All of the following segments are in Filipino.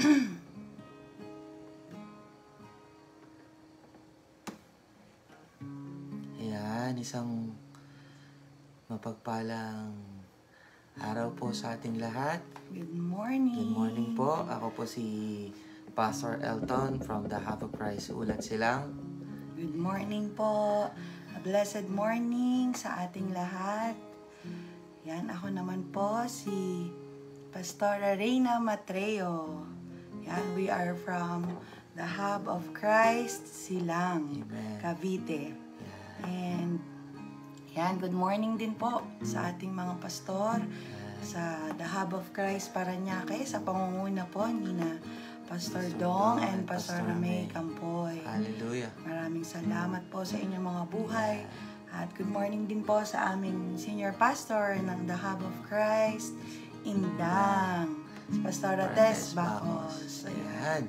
Ayan, isang mapagpalang araw po sa ating lahat. Good morning. Good morning po. Ako po si Pastor Elton from the Hub of Christ, Ulat Silang. Good morning po. A blessed morning sa ating lahat. Yan, ako naman po si Pastora Reyna Matreo. Yan, we are from the Hub of Christ, Silang, Amen. Cavite. And yan, good morning din po sa ating mga pastor sa the Hub of Christ Parañaque, sa pangunguna po ni na Pastor Dong and Pastor May Campoy. Hallelujah. Maraming salamat po sa inyong mga buhay. At good morning din po sa aming senior pastor ng the Hub of Christ, Indang, si Pastora Tess Bacos. Ayan.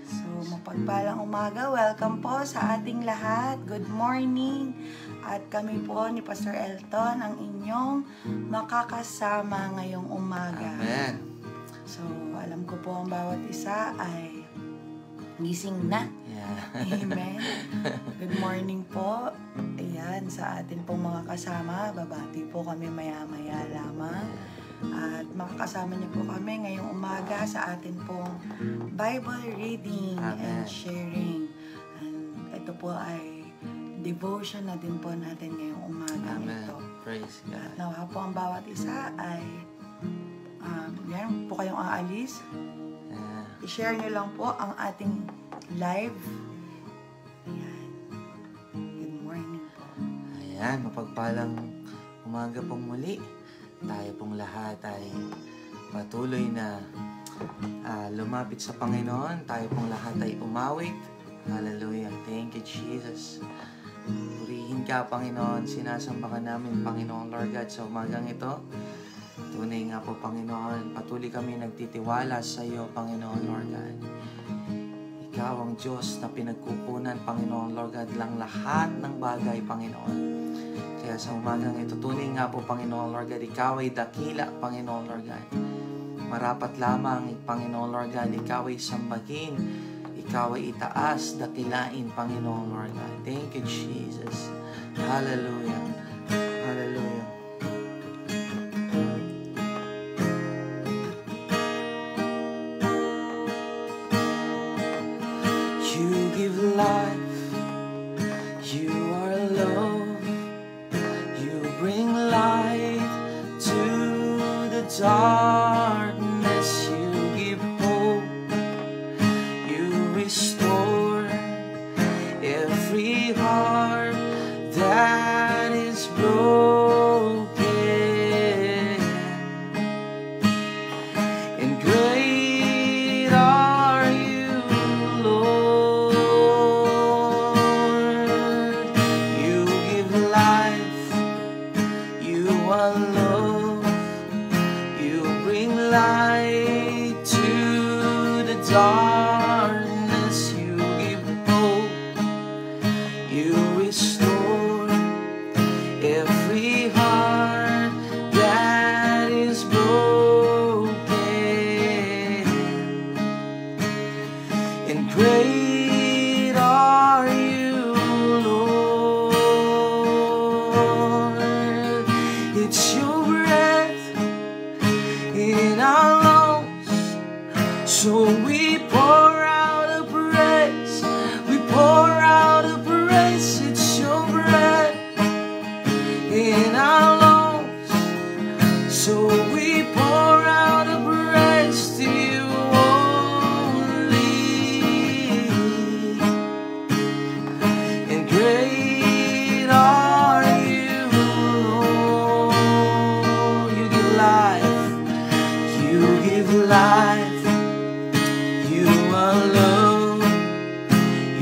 So, mapagpalang umaga. Welcome po sa ating lahat. Good morning. At kami po ni Pastor Elton, ang inyong makakasama ngayong umaga. Amen. So, alam ko po ang bawat isa ay gising na. Yeah. Amen. Good morning po. Ayan, sa atin pong mga kasama. Babati po kami maya-maya lamang. At makakasama niyo po kami ngayong umaga sa atin pong Bible reading and sharing. And ito po ay devotion na din po natin ngayong umaga nito. Praise God. At nawa po ang bawat isa ay yan po kayong aalis. I-share nyo lang po ang ating live. Ayan. Good morning po. Ayan, mapagpalang umaga pong muli. Tayo pong lahat ay patuloy na lumapit sa Panginoon. Tayo pong lahat ay umawit. Hallelujah. Thank you, Jesus. Purihin ka, Panginoon. Sinasamba ka namin, Panginoon Lord God, sa umagang ito. Tunay nga po, Panginoon, patuloy kami nagtitiwala sa iyo, Panginoon Lord God. Ikaw ang Diyos na pinagkukunan, Panginoon Lord God, lang lahat ng bagay, Panginoon. Kaya sa umagang ito, tunay nga po, Panginoon Lord God, ikaw ay dakila, Panginoon Lord God. Marapat lamang, Panginoon Lord God, ikaw ay sambahin, ikaw ay itaas, dakilain, Panginoon Lord God. Thank you, Jesus. Hallelujah. Hallelujah. You give life, you are love, you bring light to the darkness, you give hope, you restore every heart that is broken. And great are you, Lord. You give life, you are love, you bring light to the darkness, you give hope, you restore every heart that is broken. And great are you, Lord. It's your breath in our lungs, so we pour out a praise, we pour out a praise. It's your breath in our lungs, so we pour out a praise to you only. And great are you, Lord. You give life, you give life, you are love,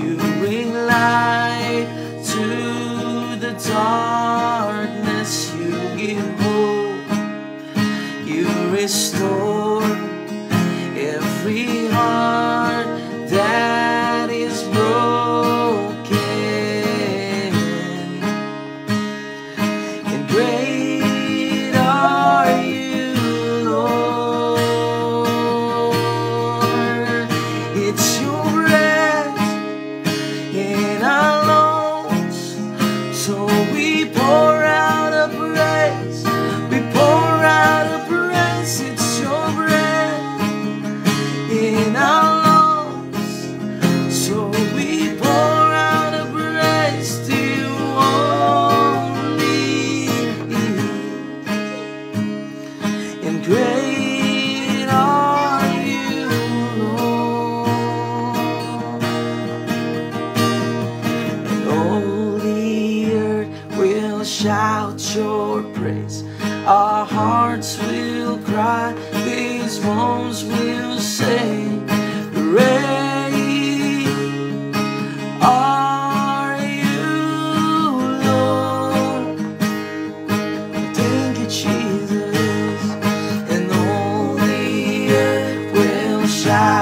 you bring light to the darkness, you give hope, you restore every heart that is broken. And great are you, Lord.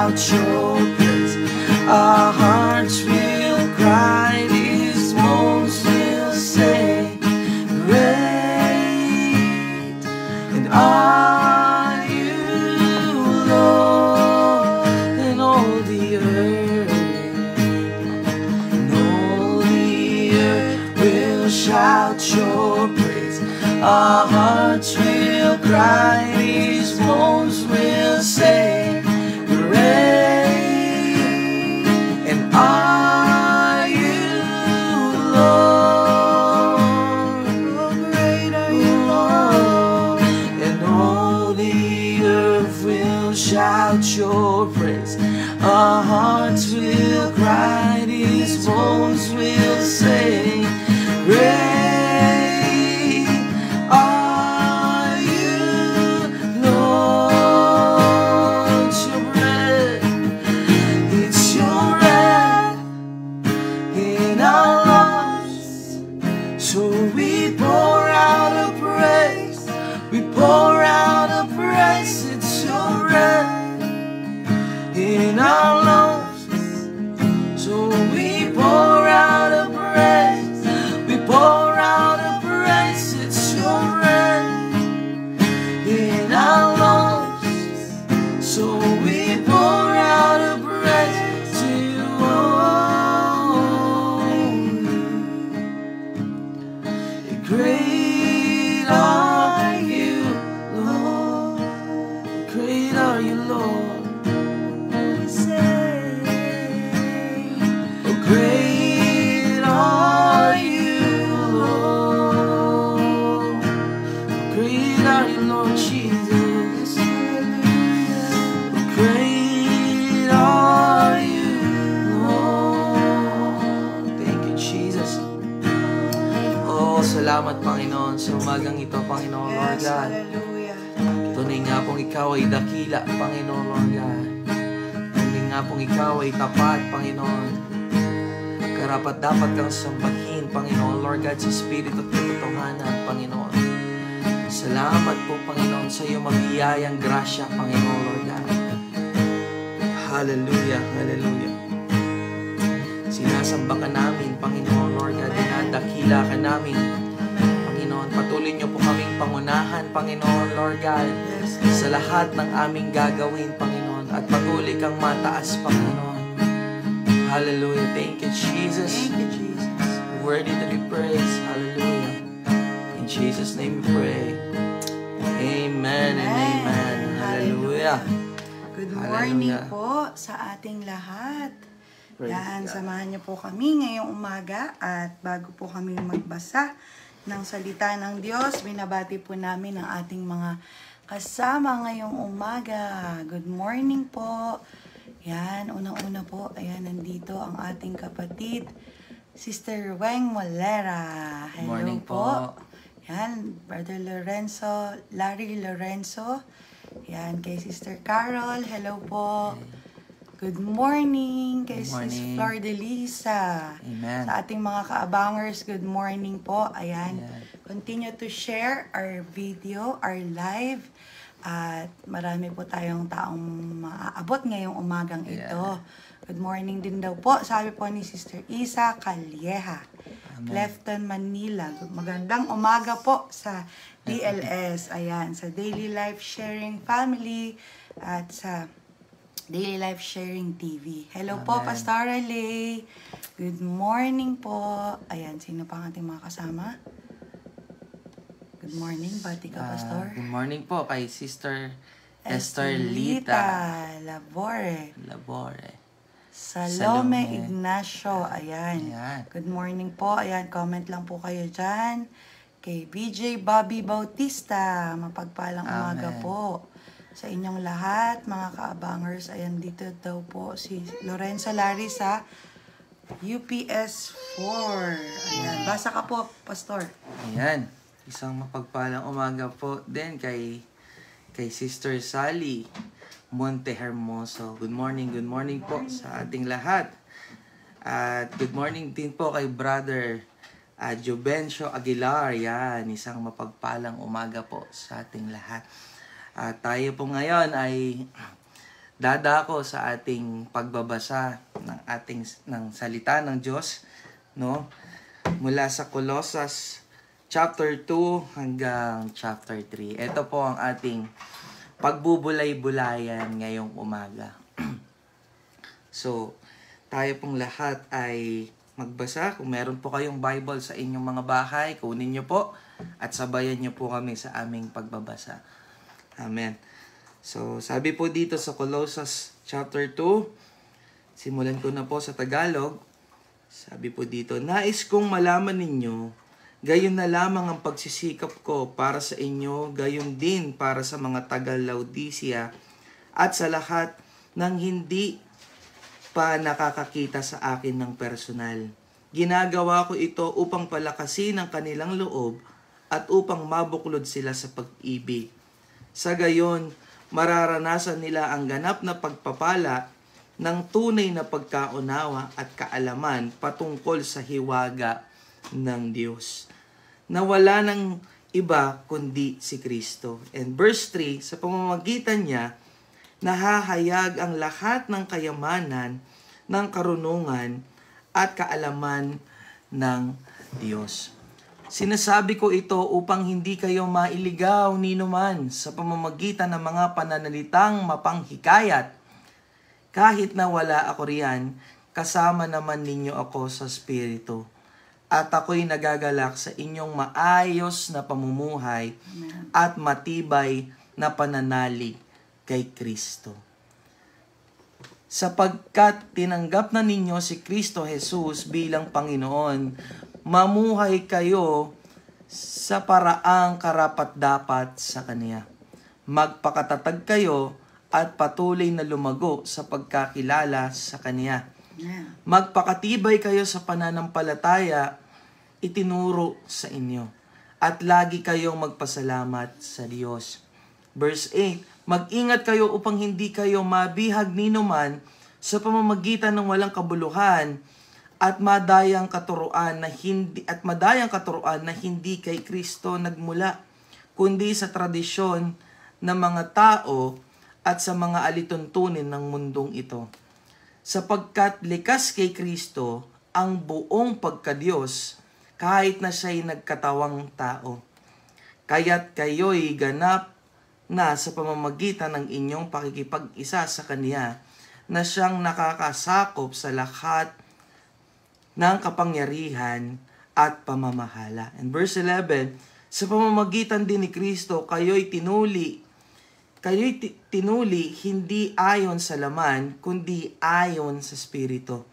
shout your praise. Our hearts will cry, these bones will say, great and are you, Lord, in all the earth. And all the earth will shout your praise. Our hearts will cry, these bones will say, great and are you, Lord. Oh, great are you, Lord. And all the earth will shout your praise. Our hearts will cry, these bones will say, great. Great are you, Lord. Great are you, Lord. We say, oh, great are you, Lord. Great are you, Lord Jesus. Great are you, Lord. Thank you, Jesus. Oh, salamat, Panginoon, sa umagang ito, Panginoon, Lord God. Hallelujah. Tunay nga pong ikaw ay dakila, Panginoon, Lord God. Tunay nga pong ikaw ay tapat, Panginoon. Karapat dapat kang sambahin, Panginoon, Lord God, sa Espiritu at katotohanan, Panginoon. Salamat po, Panginoon, sa iyong mabiyayang grasya, Panginoon, Lord God. Hallelujah, hallelujah. Sinasamba ka namin, Panginoon, Lord God. Dinadakila ka namin, Panginoon. Patuloy niyo po kaming pangunahan, Panginoon, Lord God, sa lahat ng aming gagawin, Panginoon. At patuloy kang mataas, Panginoon. Hallelujah. Thank you, Jesus. Thank you, Jesus. Worthy to be praised. Hallelujah. In Jesus' name we pray. Amen and amen. Hallelujah. Good morning Hallelujah. po sa ating lahat. Praise Yan, God. samahan niyo po kami ngayong umaga at bago po kami magbasa ng salita ng Diyos, binabati po namin ang ating mga kasama ngayong umaga. Good morning po. Yan, unang-una po, ayan, nandito ang ating kapatid, Sister Weng Molera. Hello Morning po. po. Yan, Brother Lorenzo, Larry Lorenzo. Yan, kay Sister Carol. Hello po. Good morning kay Good Sis morning. Flor de Lisa. Amen. Sa ating mga kaabangers, good morning po. Ayan. Ayan. Continue to share our video, our live. At marami po tayong taong maaabot ngayong umagang ito. Good morning din daw po. Sabi po ni Sister Isa Calieja. Amen. Clifton, Manila. Magandang umaga po sa DLS. Ayan. Sa Daily Life Sharing Family. At sa Daily Life Sharing TV. Hello po, Amen. Pastor Lay. Good morning po. Ayan, sino pa ang ating mga kasama? Good morning, bati ka, Pastor. Good morning po kay Sister Esther Lita Labore. Salome. Salome Ignacio. Ayan. Ayan. Good morning po. Ayan, comment lang po kayo dyan. Kay BJ Bobby Bautista. Mapagpalang umaga Amen. po sa inyong lahat, mga kaabangers. Ayan, dito daw po si Lorenzo Larry sa UPS 4. Ayan, basa ka po, Pastor. Ayan. Isang mapagpalang umaga po din kay Sister Sally Monte Hermoso. Good morning po sa ating lahat. At good morning din po kay Brother Juvencio Aguilar. Yan, isang mapagpalang umaga po sa ating lahat. At tayo po ngayon ay dadako sa ating pagbabasa ng salita ng Diyos, no? Mula sa Colossus chapter 2 hanggang chapter 3. Ito po ang ating pagbubulay-bulayan ngayong umaga. So, tayo pong lahat ay magbasa. Kung meron po kayong Bible sa inyong mga bahay, kunin nyo po at sabayan nyo po kami sa aming pagbabasa. Amen. So, sabi po dito sa Colossus chapter 2, simulan ko na po sa Tagalog. Sabi po dito, nais kong malaman ninyo, gayon na lamang ang pagsisikap ko para sa inyo, gayon din para sa mga taga-Laodicea at sa lahat ng hindi pa nakakakita sa akin ng personal. Ginagawa ko ito upang palakasin ang kanilang loob at upang mabuklod sila sa pag-ibig. Sa gayon, mararanasan nila ang ganap na pagpapala ng tunay na pagkaunawa at kaalaman patungkol sa hiwaga ng Diyos, na wala ng iba kundi si Kristo. And verse 3, sa pamamagitan niya, nahahayag ang lahat ng kayamanan, ng karunungan, at kaalaman ng Diyos. Sinasabi ko ito upang hindi kayo mailigaw ni numan sa pamamagitan ng mga pananalitang mapanghikayat. Kahit na wala ako riyan, kasama naman ninyo ako sa Espiritu. At ako'y nagagalak sa inyong maayos na pamumuhay at matibay na pananalig kay Kristo. Sapagkat tinanggap na ninyo si Kristo Jesus bilang Panginoon, mamuhay kayo sa paraang karapat-dapat sa Kanya. Magpakatatag kayo at patuloy na lumago sa pagkakilala sa Kanya. Magpakatibay kayo sa pananampalataya itinuro sa inyo. At lagi kayong magpasalamat sa Diyos. Verse 8, mag-ingat kayo upang hindi kayo mabihag ni numan sa pamamagitan ng walang kabuluhan at madayang katuruan na hindi kay Kristo nagmula, kundi sa tradisyon ng mga tao at sa mga alituntunin ng mundong ito. Sapagkat likas kay Kristo ang buong pagkadiyos kahit na siya'y nagkatawang tao. Kaya't kayo'y ganap na sa pamamagitan ng inyong pakikipag-isa sa Kanya na siyang nakakasakop sa lahat ng kapangyarihan at pamamahala. And verse 11, sa pamamagitan din ni Kristo, kayo'y tinuli hindi ayon sa laman, kundi ayon sa Espiritu.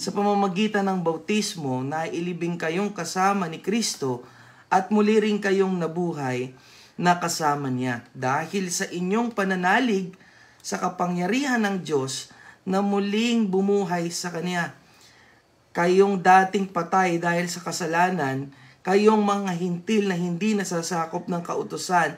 Sa pamamagitan ng bautismo, nailibing kayong kasama ni Kristo at muli rin kayong nabuhay na kasama niya. Dahil sa inyong pananalig sa kapangyarihan ng Diyos na muling bumuhay sa Kanya. Kayong dating patay dahil sa kasalanan, kayong mga hintil na hindi nasasakop ng kautusan,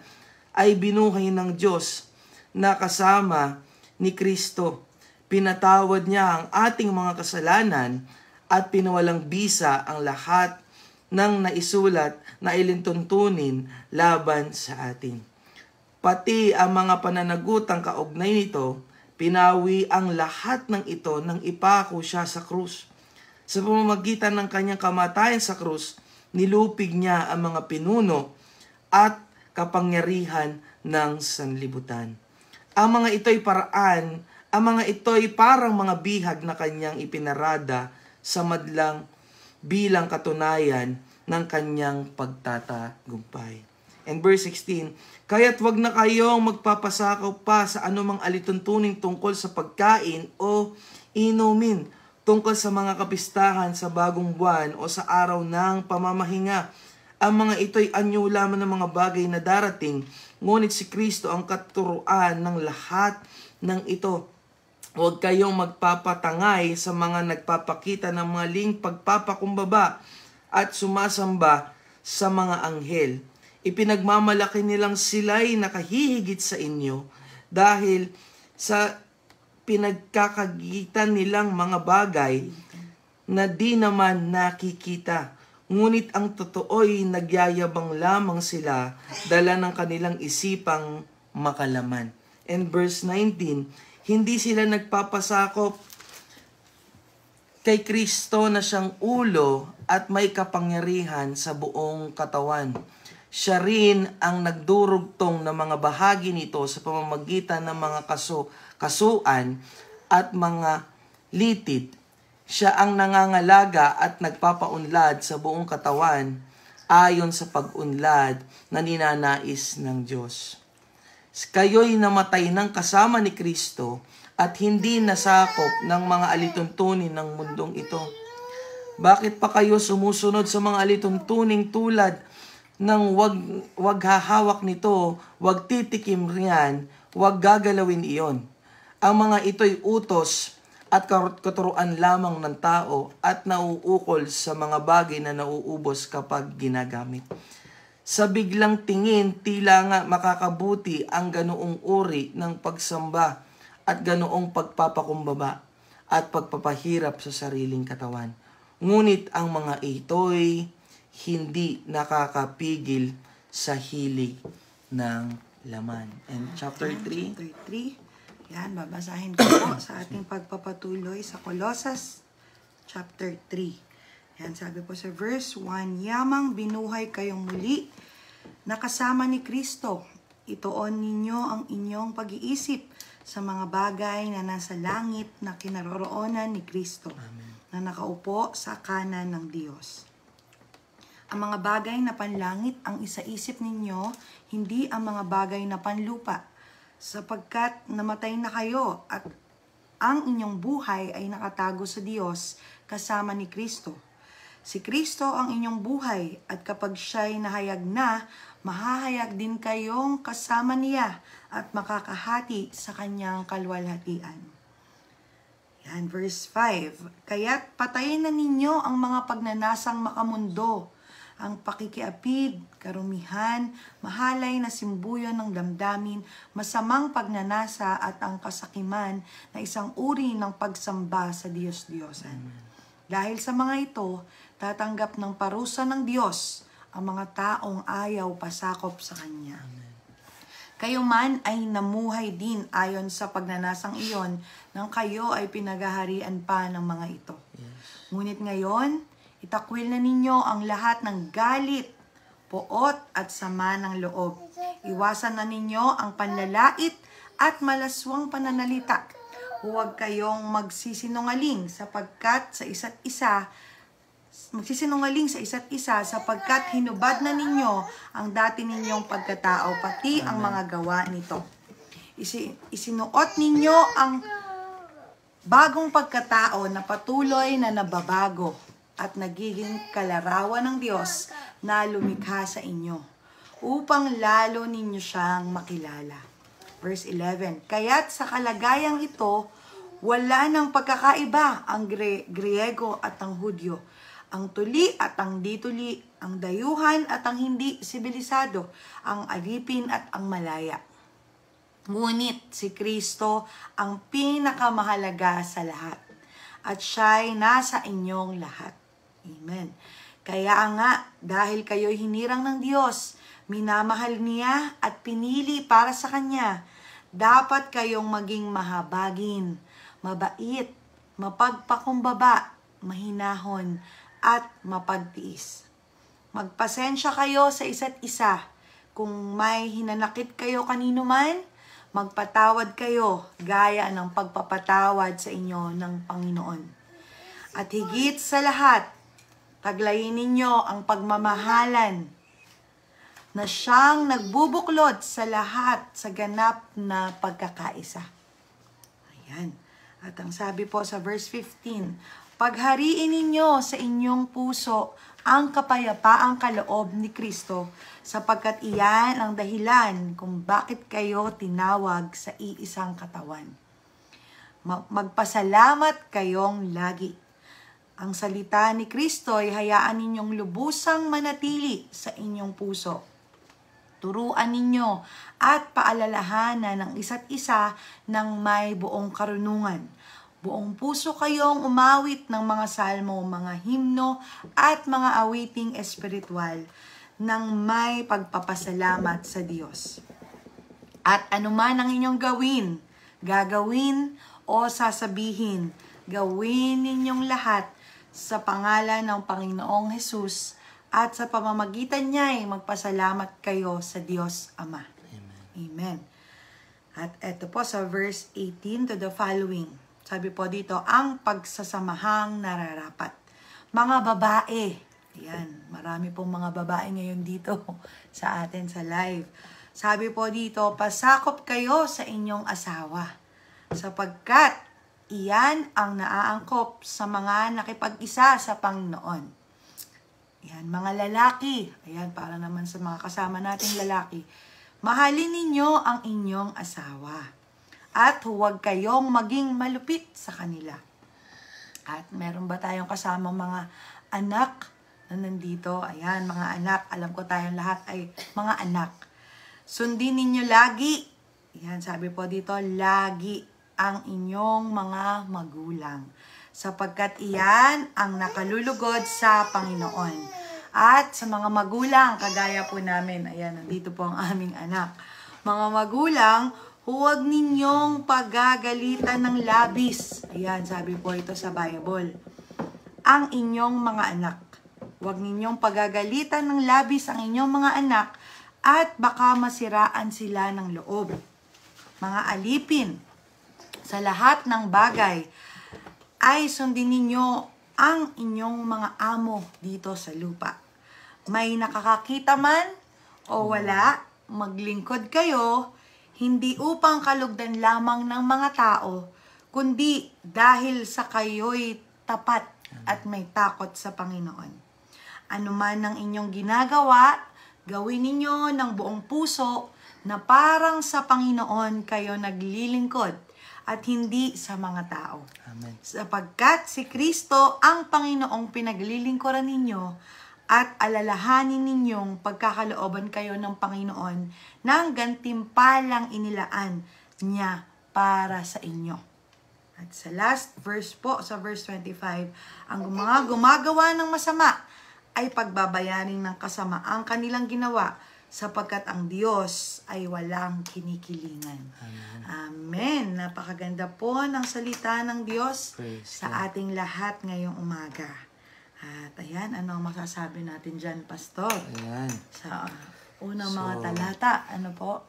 ay binuhay ng Diyos na kasama ni Kristo. Pinatawad niya ang ating mga kasalanan at pinawalang bisa ang lahat ng naisulat na ilintuntunin laban sa atin. Pati ang mga pananagutang kaugnay nito, pinawi ang lahat ng ito nang ipako siya sa krus. Sa pamamagitan ng kanyang kamatayan sa krus, nilupig niya ang mga pinuno at kapangyarihan ng sanlibutan. Ang mga ito'y parang mga bihag na kanyang ipinarada sa madlang bilang katunayan ng kanyang pagtatagumpay. And verse 16, kaya't wag na kayong magpapasakaw pa sa anumang alituntunin tungkol sa pagkain o inumin, tungkol sa mga kapistahan sa bagong buwan o sa araw ng pamamahinga. Ang mga ito'y anyo lamang ng mga bagay na darating, ngunit si Kristo ang katuruan ng lahat ng ito. Huwag kayong magpapatangay sa mga nagpapakita ng maling pagpapakumbaba at sumasamba sa mga anghel. Ipinagmamalaki nilang sila'y nakahihigit sa inyo dahil sa pinagkakagitan nilang mga bagay na di naman nakikita. Ngunit ang totoo'y nagyayabang lamang sila dala ng kanilang isipang makalaman. And verse 19, Hindi sila nagpapasakop kay Kristo na siyang ulo at may kapangyarihan sa buong katawan. Siya rin ang nagdurugtong ng mga bahagi nito sa pamamagitan ng mga kasuan at mga litid. Siya ang nangangalaga at nagpapaunlad sa buong katawan ayon sa pag-unlad na ninanais ng Diyos. Kayo'y namatay ng kasama ni Kristo at hindi nasakop ng mga alituntunin ng mundong ito. Bakit pa kayo sumusunod sa mga alituntuning tulad ng wag hahawak nito, wag titikim riyan, wag gagalawin iyon? Ang mga ito'y utos at katuruan lamang ng tao at nauukol sa mga bagay na nauubos kapag ginagamit. Sa biglang tingin, tila nga makakabuti ang ganoong uri ng pagsamba at ganoong pagpapakumbaba at pagpapahirap sa sariling katawan. Ngunit ang mga ito'y hindi nakakapigil sa hilig ng laman. And chapter 3. Chapter 3. Yan, babasahin ko po sa ating pagpapatuloy sa Colossus chapter 3. Yan, sabi po sa verse 1, Yamang binuhay kayong muli na kasama ni Kristo. Ituon ninyo ang inyong pag-iisip sa mga bagay na nasa langit na kinaroroonan ni Kristo, na nakaupo sa kanan ng Diyos. Ang mga bagay na panlangit ang isaisip ninyo, hindi ang mga bagay na panlupa, sapagkat namatay na kayo at ang inyong buhay ay nakatago sa Diyos kasama ni Kristo. Si Kristo ang inyong buhay at kapag siya'y nahayag na, mahahayag din kayong kasama niya at makakahati sa kanyang kalwalhatian. Yan, verse 5. Kaya't patayin na ninyo ang mga pagnanasang makamundo, ang pakikiapid, karumihan, mahalay na simbuyan ng damdamin, masamang pagnanasa at ang kasakiman na isang uri ng pagsamba sa Diyos-Diyosan. Dahil sa mga ito, tatanggap ng parusa ng Diyos ang mga taong ayaw pasakop sa Kanya. Kayo man ay namuhay din ayon sa pagnanasang iyon nang kayo ay pinaghaharian pa ng mga ito. Ngunit ngayon, itakwil na ninyo ang lahat ng galit, poot at sama ng loob. Iwasan na ninyo ang panlalait at malaswang pananalita. Huwag kayong magsisinungaling sa isa't isa sapagkat hinubad na ninyo ang dati ninyong pagkatao pati ang mga gawa nito. Isinuot ninyo ang bagong pagkatao na patuloy na nababago at nagiging kalarawan ng Diyos na lumikha sa inyo, upang lalo ninyo siyang makilala. Verse 11, Kaya't sa kalagayang ito, wala nang pagkakaiba ang Griego at ang Hudyo, ang tuli at ang dituli, ang dayuhan at ang hindi sibilisado, ang alipin at ang malaya. Ngunit si Kristo ang pinakamahalaga sa lahat, at siya'y nasa inyong lahat. Amen. Kaya nga, dahil kayo'y hinirang ng Diyos, minamahal niya at pinili para sa Kanya, dapat kayong maging mahabagin, mabait, mapagpakumbaba, mahinahon, at mapagtiis. Magpasensya kayo sa isa't isa. Kung may hinanakit kayo kanino man, magpatawad kayo gaya ng pagpapatawad sa inyo ng Panginoon. At higit sa lahat, taglayin ninyo ang pagmamahalan na siyang nagbubuklod sa lahat sa ganap na pagkakaisa. Ayan. At ang sabi po sa verse 15, paghariin ninyo sa inyong puso ang kapayapaang kaloob ni Kristo, sapagkat iyan ang dahilan kung bakit kayo tinawag sa iisang katawan. Magpasalamat kayong lagi. Ang salita ni Kristo ay hayaan ninyong lubusang manatili sa inyong puso. Turuan ninyo at paalalahanan ng isa't isa ng may buong karunungan. Buong puso kayong umawit ng mga salmo, mga himno at mga awiting espiritual ng may pagpapasalamat sa Diyos. At anuman ang inyong gawin, gagawin o sasabihin. Gawin ninyong lahat sa pangalan ng Panginoong Hesus at sa pamamagitan niya ay magpasalamat kayo sa Diyos Ama. Amen. Amen. At eto po sa verse 18 to the following. Sabi po dito, ang pagsasamahang nararapat. Mga babae, ayan, marami pong mga babae ngayon dito sa atin sa live. Sabi po dito, pasakop kayo sa inyong asawa, sapagkat iyan ang naaangkop sa mga nakipag-isa sa Panginoon. Ayan, mga lalaki, ayan, para naman sa mga kasama nating lalaki, mahalin ninyo ang inyong asawa at huwag kayong maging malupit sa kanila. At meron ba tayong kasamang mga anak na nandito? Ayan, mga anak. Alam ko tayong lahat ay mga anak. Sundin ninyo lagi. Ayan, sabi po dito, lagi ang inyong mga magulang. Sapagkat iyan ang nakalulugod sa Panginoon. At sa mga magulang, kagaya po namin, ayan, nandito po ang aming anak. Mga magulang, huwag ninyong pagagalitan ng labis. Ayan, sabi po ito sa Bible. Ang inyong mga anak. Huwag ninyong pagagalitan ng labis ang inyong mga anak at baka masiraan sila ng loob. Mga alipin, sa lahat ng bagay ay sundin ninyo ang inyong mga amo dito sa lupa. May nakakakita man o wala, maglingkod kayo, hindi upang kalugdan lamang ng mga tao, kundi dahil sa kayo'y tapat at may takot sa Panginoon. Ano man ang inyong ginagawa, gawin ninyo ng buong puso na parang sa Panginoon kayo naglilingkod at hindi sa mga tao. Amen. Sapagkat si Kristo ang Panginoong pinaglilingkuran ninyo at alalahanin ninyong pagkakalooban kayo ng Panginoon ng gantimpalang inilaan niya para sa inyo. At sa last verse po, sa verse 25, ang mga gumagawa ng masama ay pagbabayarin ng kasama ang kanilang ginawa sapagkat ang Diyos ay walang kinikilingan. Amen. Amen. Napakaganda po ng salita ng Diyos Praise sa ating lahat ngayong umaga. At ayan, ano ang masasabi natin dyan, Pastor? Ayan. Sa unang mga talata, ano po?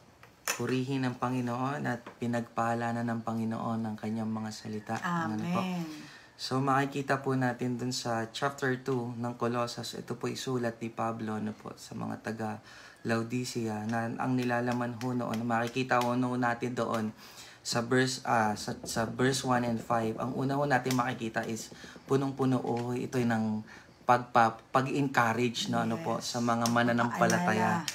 Purihin ng Panginoon at pinagpala na ng Panginoon ang kanyang mga salita. Ano po? Amen. So makikita po natin dun sa chapter 2 ng Colossus, ito po isulat ni Pablo po sa mga taga Laodicea na ang nilalaman ho noon, makikita ho noon natin doon sa verse 1 and 5. Ang una ho natin makikita is punong-puno ito ng pag-encourage ano po sa mga mananampalataya,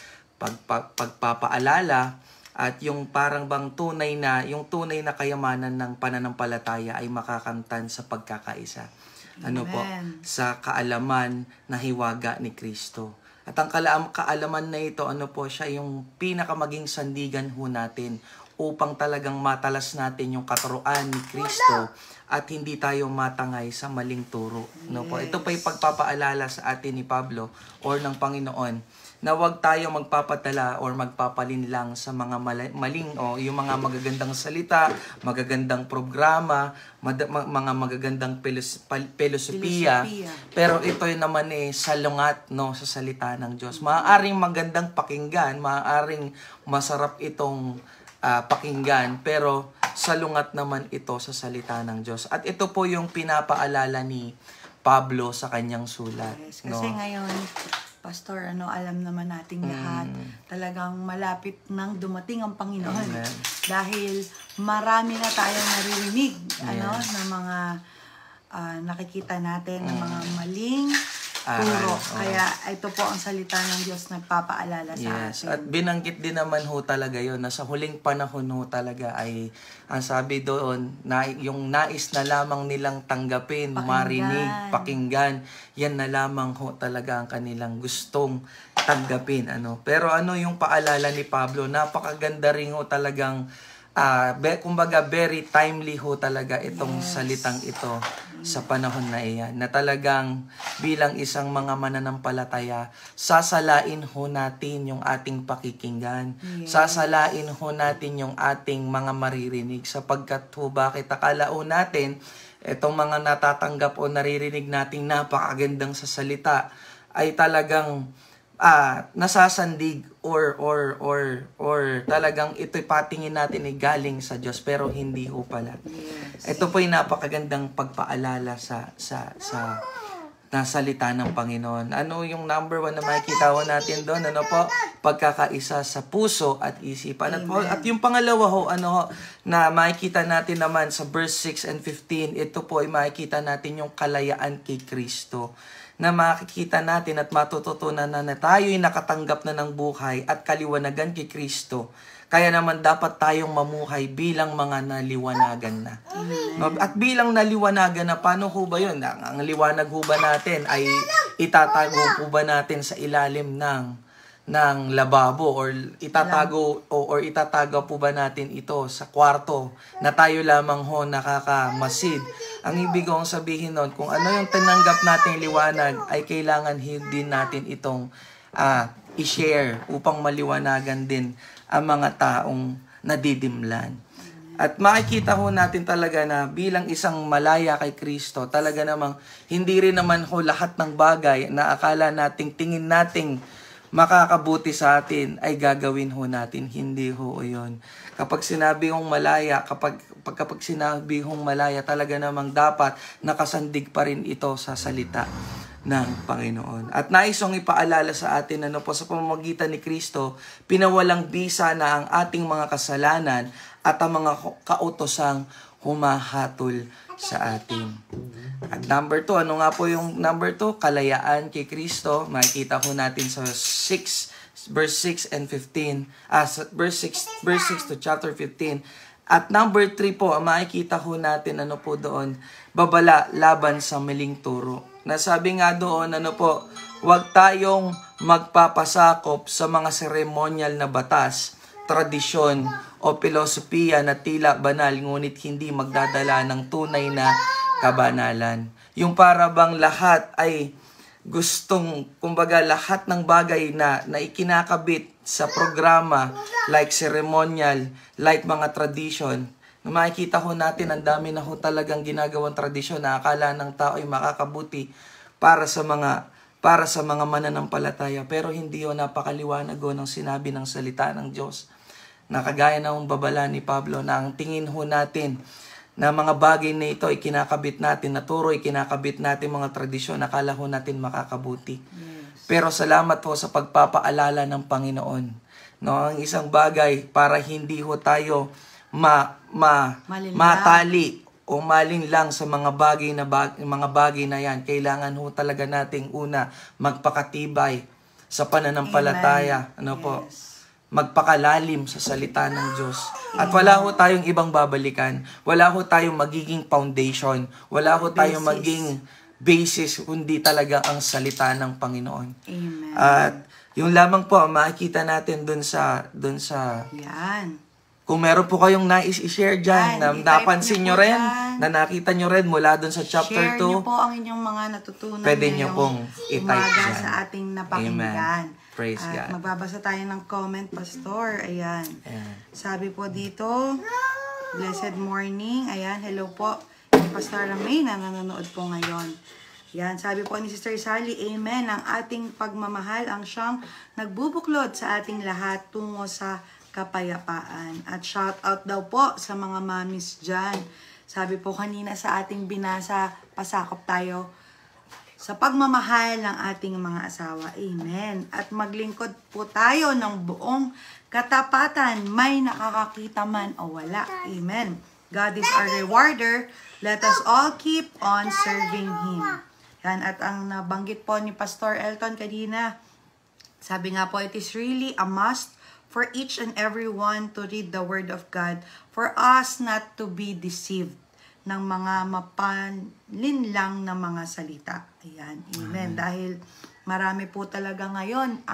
pagpapaalala at yung parang bang tunay na kayamanan ng pananampalataya ay makakamtan sa pagkakaisa. Ano po? Sa kaalaman na hiwaga ni Kristo. At ang kaalaman na ito, ano po, siya yung pinakamaging sandigan ho natin upang talagang matalas natin yung katuruan ni Kristo at hindi tayo matangay sa maling turo. No po? Ito pa yung pagpapaalala sa atin ni Pablo or ng Panginoon na huwag tayo magpapatala or magpapalinlang sa mga maling o yung mga magagandang salita, magagandang programa, mga magagandang filosofiya. Pero ito naman salungat sa salita ng Diyos. Maaaring magandang pakinggan, maaaring masarap itong pakinggan, pero salungat naman ito sa salita ng Diyos. At ito po yung pinapaalala ni Pablo sa kanyang sulat. Yes, kasi ngayon, Pastor, alam naman nating lahat, talagang malapit nang dumating ang Panginoon. Amen. Dahil marami na tayong naririnig, ng mga nakikita natin, ng mga maling turo. Kaya ito po ang salita ng Diyos nagpapaalala sa atin. At binanggit din naman ho talaga yun, na sa huling panahon ho talaga ay, ang sabi doon, yung nais na lamang nilang tanggapin, marinig, pakinggan, yan na lamang ho talaga ang kanilang gustong tanggapin. Pero yung paalala ni Pablo, napakaganda rin ho talagang kumbaga very timely ho talaga itong salitang ito sa panahon na iyan, na talagang bilang isang mga mananampalataya, sasalain ho natin yung ating pakikinggan. Sasalain ho natin yung ating mga maririnig, sapagkat ho, bakit akala ho natin itong mga natatanggap o naririnig nating napakagandang sa salita ay talagang nasasandig or talagang ito'y patingin natin ay galing sa Diyos, pero hindi ho pala. Ito po'y napakagandang pagpaalala sa salita ng Panginoon. Ano yung number 1 na makikita ho natin doon? Ano po? Pagkakaisa sa puso at isipan. At yung pangalawa ho, na makikita natin naman sa verse 6 and 15, ito po ay makikita natin yung kalayaan kay Kristo, na makikita natin at matututunan na tayo'y nakatanggap na ng buhay at kaliwanagan kay Kristo. Kaya naman dapat tayong mamuhay bilang mga naliwanagan na. At bilang naliwanagan na, paano ho ba yun? Ang liwanag ho ba natin ay itatago ho ba natin sa ilalim ng lababo, or itatago po ba natin ito sa kwarto na tayo lamang ho nakakamasid? Ang ibig kong sabihin nun, kung ano yung tinanggap nating liwanag, ay kailangan din natin itong i-share upang maliwanagan din ang mga taong nadidimlan. At makikita ho natin talaga na bilang isang malaya kay Kristo, talaga namang hindi rin naman ho lahat ng bagay na akala nating tingin nating makakabuti sa atin ay gagawin ho natin. Hindi ho yun. Kapag sinabi hong malaya, kapag sinabi hong malaya, talaga namang dapat nakasandig pa rin ito sa salita ng Panginoon. At naisong ipaalala sa atin, sa pamamagitan ni Kristo, pinawalang bisa na ang ating mga kasalanan at ang mga kautosang humahatol sa atin. At number 2, ano nga po yung number 2? Kalayaan kay Kristo. Makikita ko natin sa verse 6 and 15. Verse 6 to chapter 15. At number 3 po, makikita ko natin doon, babala laban sa maling turo. Nasabi nga doon, huwag tayong magpapasakop sa mga seremonyal na batas, tradisyon o filosofiya na tila banal ngunit hindi magdadala ng tunay na kabanalan. Yung para bang lahat ay lahat ng bagay na ikinakabit sa programa, like ceremonial, like mga tradition, na makikita ho natin, ang dami na ho talagang ginagawang tradisyon na akala ng tao ay makakabuti para sa mga mananampalataya, pero hindi ho napakaliwanag ho ng sinabi ng salita ng Diyos. Nakagaya na hong babala ni Pablo, na ang tingin ho natin na mga bagay na ito ay kinakabit natin, na turo ay kinakabit natin, mga tradisyon, akala ho natin makakabuti. Pero salamat ho sa pagpapaalala ng Panginoon. Ang isang bagay para hindi ho tayo matali o malinlang sa mga bagay na yan, kailangan ho talaga nating una magpakatibay sa pananampalataya. Magpakalalim sa salita ng Diyos. At wala ho tayong ibang babalikan. Wala ho tayong magiging foundation. Wala ho tayong maging basis, kundi talaga ang salita ng Panginoon. Amen. At yung lamang po, makikita natin dun sa yan. Kung meron po kayong nais i-share dyan, na napansin nyo rin, na nakita nyo rin mula dun sa chapter 2. Share nyo po ang inyong mga natutunan pwede nyo pong i-type dyan sa ating napakinggan. Praise At God. magbabasa tayo ng comment, Pastor. Ayan. Sabi po dito, blessed morning. Ayan, hello po. Si Pastor Ramay na nanonood po ngayon. Yan, sabi po ni Sister Sally, amen. Ang ating pagmamahal ang siyang nagbubuklod sa ating lahat tungo sa kapayapaan. At shout out daw po sa mga mamis dyan. Sabi po kanina sa ating binasa, pasakop tayo sa pagmamahal ng ating mga asawa. Amen. At maglingkod po tayo ng buong katapatan, may nakakakita man o wala. Amen. God is our rewarder. Let us all keep on serving Him. Yan. At ang nabanggit po ni Pastor Elton kanina, sabi nga po, it is really a must for each and every one to read the Word of God, for us not to be deceived ng mga mapalinlang na mga salita. Ayan. Amen. Dahil marami po talaga ngayon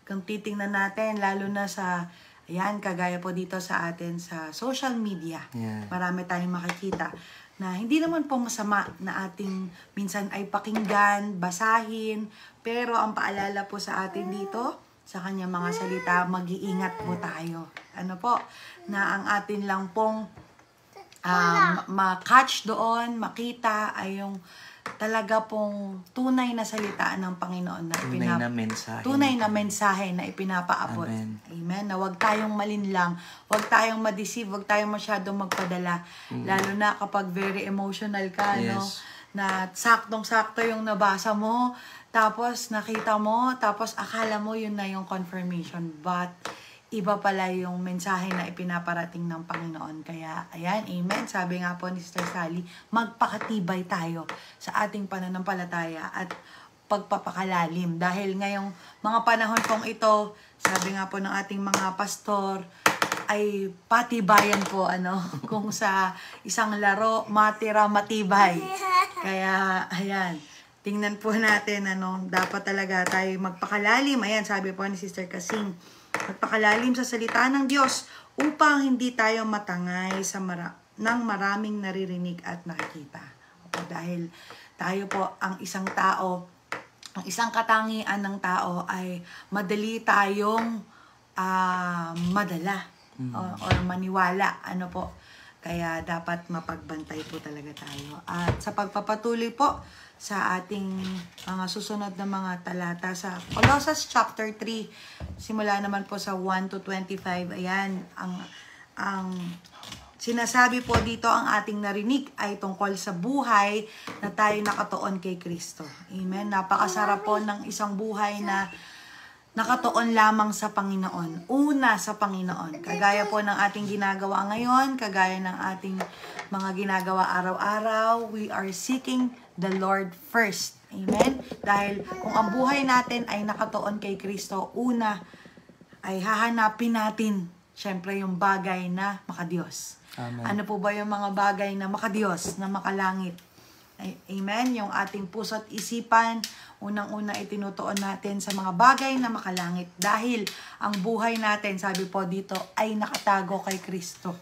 kung titingnan natin, lalo na sa Ayan, kagaya po dito sa atin sa social media. Yeah. Marami tayong makikita na hindi naman po masama na ating minsan ay pakinggan, basahin, pero ang paalala po sa atin dito, sa kanyang mga salita, mag-iingat po tayo. Ano po, na ang atin lang pong ma-catch doon, makita ay yung talaga pong tunay na salita ng Panginoon na tunay na mensahe na ipinapaabot. Amen. Amen. Na huwag tayong malinlang, huwag tayong ma-deceive, huwag tayong masyadong magpadala. Lalo na kapag very emotional ka, Yes. no? Na saktong-sakto yung nabasa mo, tapos nakita mo, tapos akala mo yun na yung confirmation. But iba pala yung mensahe na ipinaparating ng Panginoon. Kaya, ayan, amen. Sabi nga po ni Sister Sally, magpakatibay tayo sa ating pananampalataya at pagpapakalalim. Dahil ngayong mga panahon pong ito, sabi nga po ng ating mga pastor, ay patibayan po, kung sa isang laro, matira matibay. Kaya, ayan, tingnan po natin, dapat talaga tayo magpakalalim. Ayan, sabi po ni Sister Kasing, magpakalalim sa salita ng Diyos upang hindi tayo matangay ng maraming naririnig at nakikita. Opo, dahil tayo po ang isang tao, ang isang katangian ng tao ay madali tayong madala or maniwala. Kaya dapat mapagbantay po talaga tayo. At sa pagpapatuloy po sa ating mga susunod na mga talata sa Colossians chapter 3, simula naman po sa 1 to 25, ayan, ang sinasabi po dito, ang ating narinig ay tungkol sa buhay na tayo nakatuon kay Kristo. Amen. Napakasarap po ng isang buhay na nakatuon lamang sa Panginoon. Una sa Panginoon. Kagaya po ng ating ginagawa ngayon, kagaya ng ating mga ginagawa araw-araw, we are seeking the Lord first. Amen? Dahil kung ang buhay natin ay nakatuon kay Kristo, una ay hahanapin natin, syempre, yung bagay na makadiyos. Amen. Ano po ba yung mga bagay na makadiyos, na makalangit? Amen? Yung ating puso't isipan, unang-una itinutuon natin sa mga bagay na makalangit. Dahil ang buhay natin, sabi po dito, ay nakatago kay Kristo.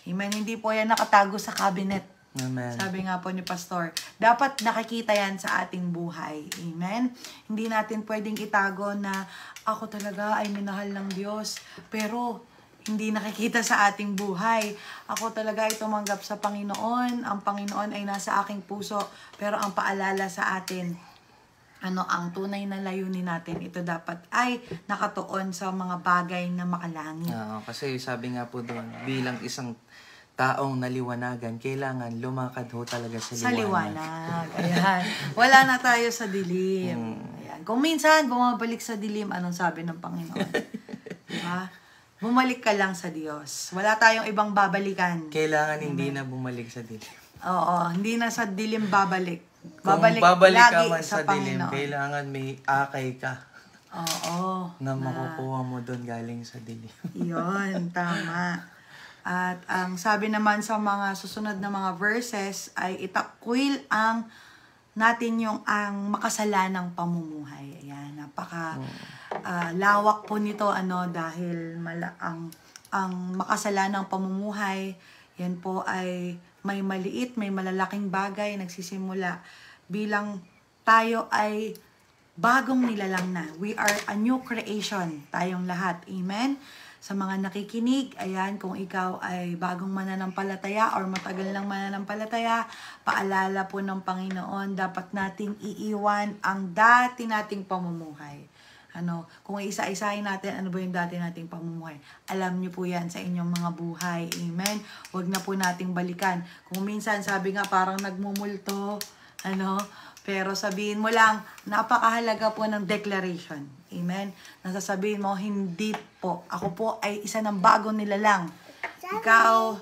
Amen? Hindi po yan nakatago sa cabinet. Amen. Sabi nga po ni Pastor, dapat nakikita yan sa ating buhay. Amen? Hindi natin pwedeng itago na ako talaga ay minahal ng Diyos, pero hindi nakikita sa ating buhay. Ako talaga ay tumanggap sa Panginoon. Ang Panginoon ay nasa aking puso, pero ang paalala sa atin, ang tunay na layunin natin, ito dapat ay nakatuon sa mga bagay na makalangit. Kasi sabi nga po doon, bilang isang taong naliwanagan, kailangan lumakad ho talaga sa liwanag. Sa liwanag. Ayan. Wala na tayo sa dilim. Ayan. Kung minsan bumabalik sa dilim, anong sabi ng Panginoon? Diba? Bumalik ka lang sa Diyos. Wala tayong ibang babalikan. Kailangan hindi na bumalik sa dilim. Oo, hindi na sa dilim babalik. Kung babalik lagi ka man sa dilim, Panginoon. kailangan may akay ka Oo. na makukuha mo doon galing sa dilim. Yun, tama. At ang sabi naman sa mga susunod na mga verses ay itakwil natin yung ang makasalanang pamumuhay. Ayan, napaka lawak po nito dahil ang makasalanang pamumuhay, yan po ay may maliit, may malalaking bagay nagsisimula bilang tayo ay bagong nilalang na. We are a new creation, tayong lahat. Amen? Sa mga nakikinig, ayan, kung ikaw ay bagong mananampalataya or matagal ng mananampalataya, paalala po ng Panginoon, dapat nating iiwan ang dati nating pamumuhay. Kung isa-isahin natin, ano ba yung dati nating pamumuhay? Alam niyo po yan sa inyong mga buhay. Amen? Huwag na po nating balikan. Kung minsan, sabi nga, parang nagmumulto, pero sabihin mo lang, napakahalaga po ng declaration. Amen? Nasasabihin mo, hindi po. Ako po ay isa ng bagong nilalang. Ikaw,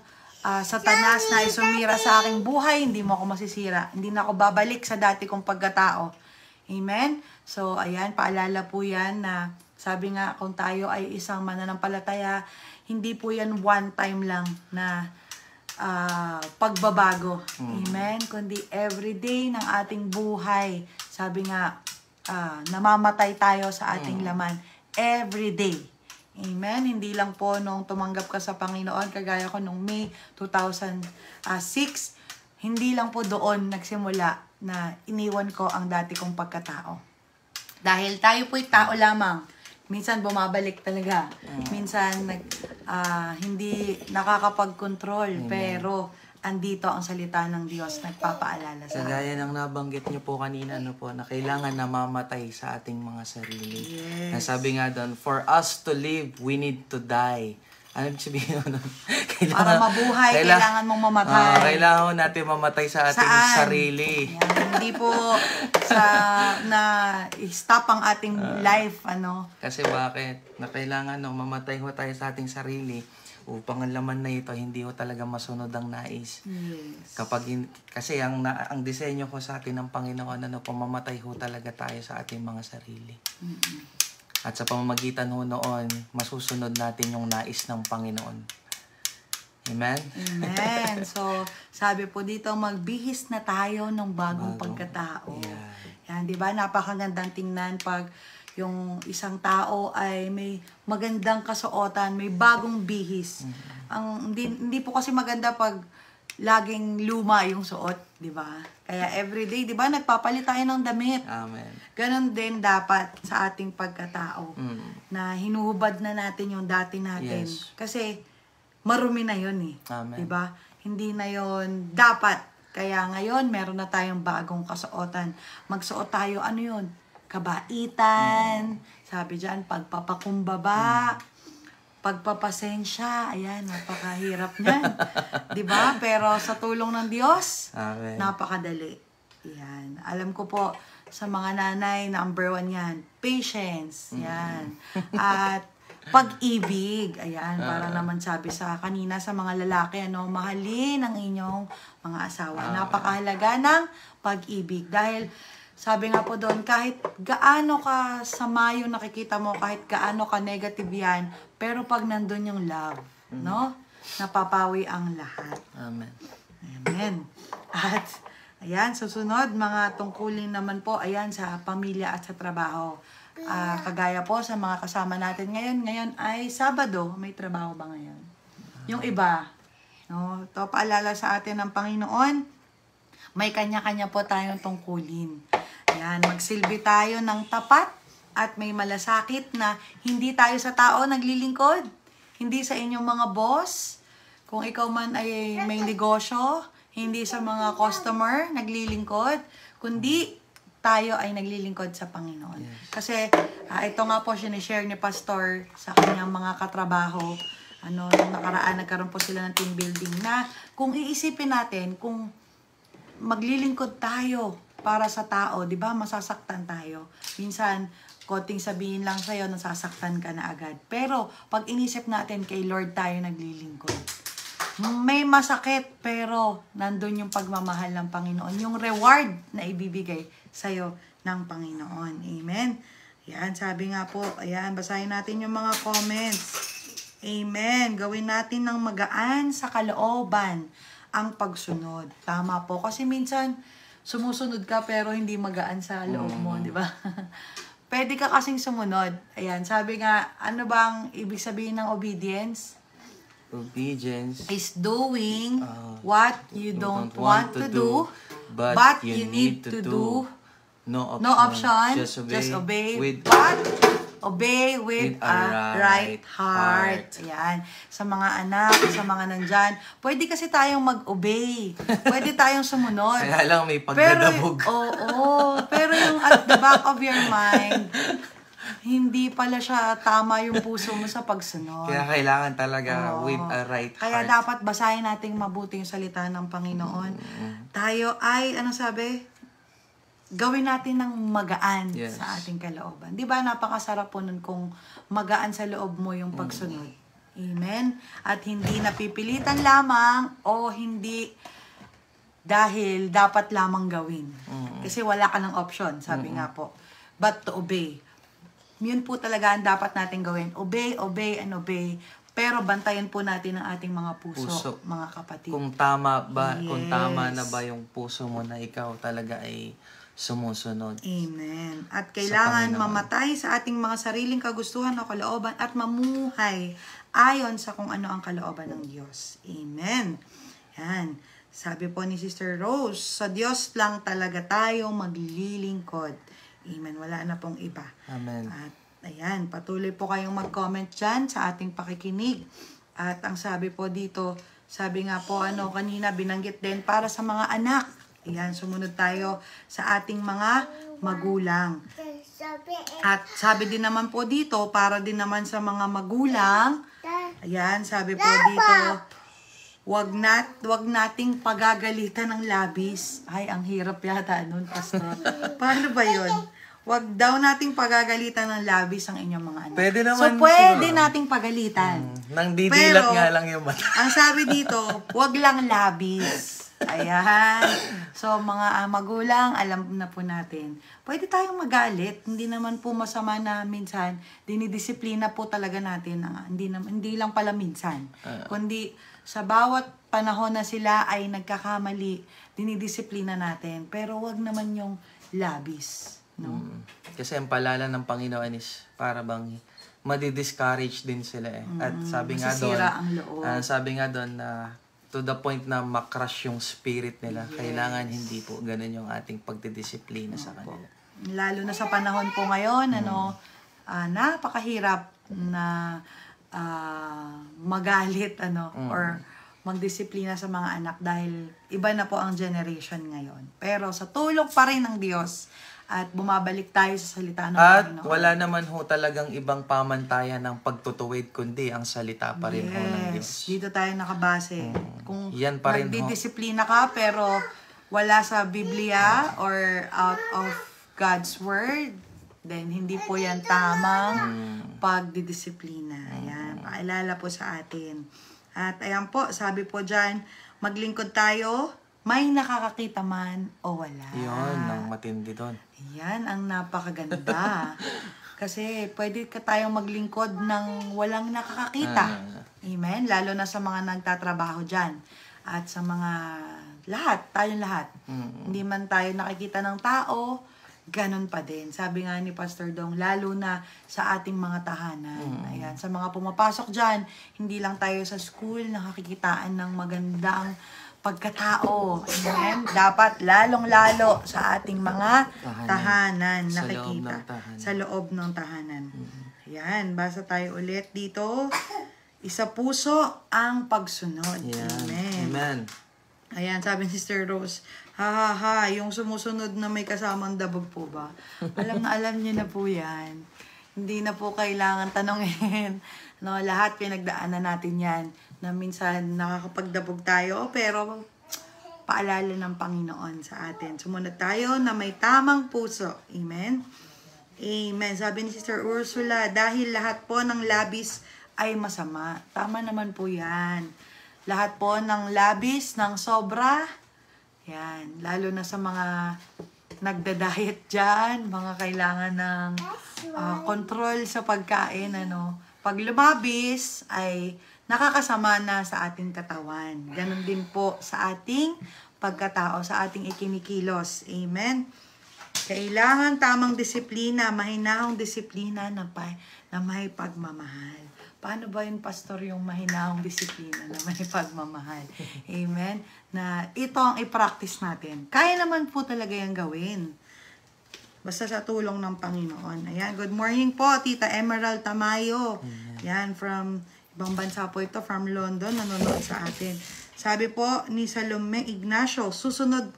Satanas na isumira sa aking buhay, hindi mo ako masisira. Hindi na ako babalik sa dati kong pagkatao. Amen? So, ayan, paalala po yan na sabi nga, kung tayo ay isang mananampalataya, hindi po yan one time lang na pagbabago. Amen? Kundi everyday ng ating buhay. Sabi nga, namamatay tayo sa ating laman everyday. Amen. Hindi lang po nung tumanggap ka sa Panginoon, kagaya ko nung May 2006, hindi lang po doon nagsimula na iniwan ko ang dati kong pagkatao. Dahil tayo po'y tao lamang. Minsan bumabalik talaga. Minsan hindi nakakapag-control. Pero andito ang salita ng Diyos nagpapaalala sa atin. Kagaya ng nabanggit niyo po kanina, na kailangan namamatay sa ating mga sarili. Yes. Nasabi nga doon, for us to live, we need to die. Ano ibig sabihin nun? Para mabuhay, kailangan mong mamatay. Kailangan natin mamatay sa ating sarili. Yan, hindi po stop ang ating life, Kasi bakit? Na kailangan mamatay ho tayo sa ating sarili upang ang laman na ito hindi ho talaga masunod ang nais. Yes. Kasi ang disenyo ko sa atin ng Panginoon, pamamatay ho talaga tayo sa ating mga sarili. At sa pamamagitan ho noon, masusunod natin yung nais ng Panginoon. Amen? Amen. So, sabi po dito, magbihis na tayo ng bagong pagkatao. Yan, di ba? Napakagandang tingnan pag yung isang tao ay may magandang kasuotan, may bagong bihis. Hindi po kasi maganda pag laging luma yung suot, di ba? Kaya everyday, di ba, nagpapalit tayo ng damit. Amen. Ganon din dapat sa ating pagkatao. Na hinuhubad na natin yung dati natin. Yes. Kasi marumi na yun eh. Amen. Di ba? Hindi na yun dapat. Kaya ngayon, meron na tayong bagong kasuotan. Magsuot tayo, ano yun? Kabaitan, sabi dyan, pagpapakumbaba, pagpapasensya, ayan, napakahirap niyan. Diba? Pero sa tulong ng Diyos, Amen. napakadali. Yan. Alam ko po, sa mga nanay, number 1 yan, patience, yan. At pag-ibig, ayan, para naman sabi sa kanina sa mga lalaki, mahalin ang inyong mga asawa. Napakahalaga ng pag-ibig. Dahil, sabi nga po doon, kahit gaano ka sama yung nakikita mo, kahit gaano ka negative yan, pero pag nandun yung love, napapawi ang lahat. Amen. Amen. At, ayan, susunod, mga tungkulin naman po, ayan, sa pamilya at sa trabaho. Kagaya po sa mga kasama natin ngayon ay Sabado. May trabaho ba ngayon? Yung iba, ito paalala sa atin ng Panginoon, may kanya-kanya po tayong tungkulin. Ayan, magsilbi tayo ng tapat at may malasakit na hindi tayo sa tao naglilingkod. Hindi sa inyong mga boss. Kung ikaw man ay may negosyo, hindi sa mga customer naglilingkod, kundi tayo ay naglilingkod sa Panginoon. Yes. Kasi ito nga po sinishare ni Pastor sa kanyang mga katrabaho. Nung nakaraan, nagkaroon po sila ng team building na kung iisipin natin, kung maglilingkod tayo para sa tao, di ba, masasaktan tayo. Minsan, konting sabihin lang sa'yo, nasasaktan ka na agad. Pero, pag inisip natin, kay Lord tayo naglilingkod. May masakit, pero nandun yung pagmamahal ng Panginoon. Yung reward na ibibigay sa'yo ng Panginoon. Amen? Yan, sabi nga po, ayan, basahin natin yung mga comments. Amen. Gawin natin ng magaan sa kalooban ang pagsunod. Tama po. Kasi minsan, sumusunod ka pero hindi magaan sa loob mo, di ba? Pwede ka kasing sumunod. Ayan, sabi nga, ano bang ibig sabihin ng obedience? Obedience Is doing what you don't want to do, but you need to do. No option. Just obey with Obey with a right heart. Ayan. Sa mga anak, sa mga nandyan, pwede kasi tayong mag-obey. Pwede tayong sumunod. Kaya lang may pagdadabog. Pero yung at the back of your mind, hindi pala siya tama yung puso mo sa pagsunod. Kaya kailangan talaga with a right heart. Kaya dapat basahin natin mabuti yung salita ng Panginoon. Tayo ay, ano sabi? Gawin natin ng magaan sa ating kalooban. Di ba napakasarap po nun kung magaan sa loob mo yung pagsunod. Amen? At hindi napipilitan lamang o hindi dahil dapat lamang gawin. Kasi wala ka ng option, sabi nga po. But to obey. Yun po talaga ang dapat natin gawin. Obey, obey, and obey. Pero bantayan po natin ang ating mga puso. Mga kapatid. Kung tama ba, kung tama na ba yung puso mo na ikaw talaga ay sumusunod. Amen. At kailangan Panginoon. mamatay sa ating mga sariling kagustuhan o kalooban at mamuhay ayon sa kung ano ang kalooban ng Diyos. Amen. Yan. Sabi po ni Sister Rose, sa Diyos lang talaga tayo maglilingkod. Amen. Wala na pong iba. Amen. At ayan, patuloy po kayong mag-comment dyan sa ating pakikinig. At ang sabi po dito, sabi nga po kanina binanggit din para sa mga anak. Ayan, sumunod tayo sa ating mga magulang. At sabi din naman po dito, para din naman sa mga magulang, ayan, sabi po dito, wag nating pagagalitan ng labis. Ay, ang hirap yata nun, Pastor. Paano ba yun? Wag daw nating pagagalitan ng labis ang inyong mga anak. Pwede naman so, pwede siguro. nating pagalitan. Nang didilat Pero, nga lang yung mata. Ang sabi dito, wag lang labis. Ayan. So, mga magulang, alam na po natin. Pwede tayong magalit. Hindi naman po masama na minsan, dinidisiplina po talaga natin. Hindi lang pala minsan. Kundi sa bawat panahon na sila ay nagkakamali, dinidisiplina natin. Pero wag naman yung labis. No? Kasi ang palala ng Panginoon is para bang madi-discourage din sila eh. At sabi nga doon, Masisira ang loob. sabi nga doon na to the point na makrush yung spirit nila. Yes. Kailangan hindi po ganun yung ating pagdidisiplina sa kanila. Lalo na sa panahon po ngayon, napakahirap na magalit or magdisiplina sa mga anak dahil iba na po ang generation ngayon. Pero sa tulong pa rin ng Diyos at bumabalik tayo sa salita ng At Panginoon. wala naman ho talagang ibang pamantayan ng pagtutuwid kundi ang salita pa rin ho ng Diyos. Dito tayo nakabase. Kung Yan pa rin ho. nagdidisiplina ka pero wala sa Biblia or out of God's Word, then hindi po yan tamang pagdidisiplina. Ayan, pakilala po sa atin. At ayan po, sabi po dyan, maglingkod tayo, may nakakakita man o wala. Yun, ang matindi doon. Yan ang napakaganda. Kasi pwede ka tayong maglingkod ng walang nakakakita. Amen? Lalo na sa mga nagtatrabaho dyan. At sa mga tayong lahat. Hindi man tayo nakikita ng tao, ganun pa din. Sabi nga ni Pastor Dong, lalo na sa ating mga tahanan. Ayan, sa mga pumapasok dyan, hindi lang tayo sa school nakakikitaan ng magandang pagkatao. Amen? Dapat lalong-lalo sa ating mga tahanan Sa nakikita. loob ng tahanan. Sa loob ng tahanan. Ayan, basa tayo ulit dito. Isa puso ang pagsunod. Yan. Amen. Amen. Ayan, sabi ni Sister Rose, yung sumusunod na may kasamang dabog po ba? Alam niyo na po yan. Hindi na po kailangan tanongin. No, lahat pinagdaanan natin yan. Na minsan nakakapagdabog tayo, pero paalala ng Panginoon sa atin. Sumunod tayo na may tamang puso. Amen? Amen. Sabi ni Sister Ursula, dahil lahat po ng labis ay masama. Tama naman po yan. Lahat po ng labis, ng sobra, yan. Lalo na sa mga nagda-diet dyan, mga kailangan ng control sa pagkain. Pag lumabis, ay nakakasama na sa ating katawan. Ganon din po sa ating pagkatao, sa ating ikinikilos. Amen? Kailangan tamang disiplina, mahinahong disiplina na may pagmamahal. Paano ba yun, Pastor, yung mahinahong disiplina na may pagmamahal? Amen? Na ito ang i-practice natin. Kaya naman po talaga yung gawin. Basta sa tulong ng Panginoon. Ayan, good morning po, Tita Emerald Tamayo. Yan, from ibang bansa po ito, from London, nanonood sa atin. Sabi po ni Salome Ignacio, susunod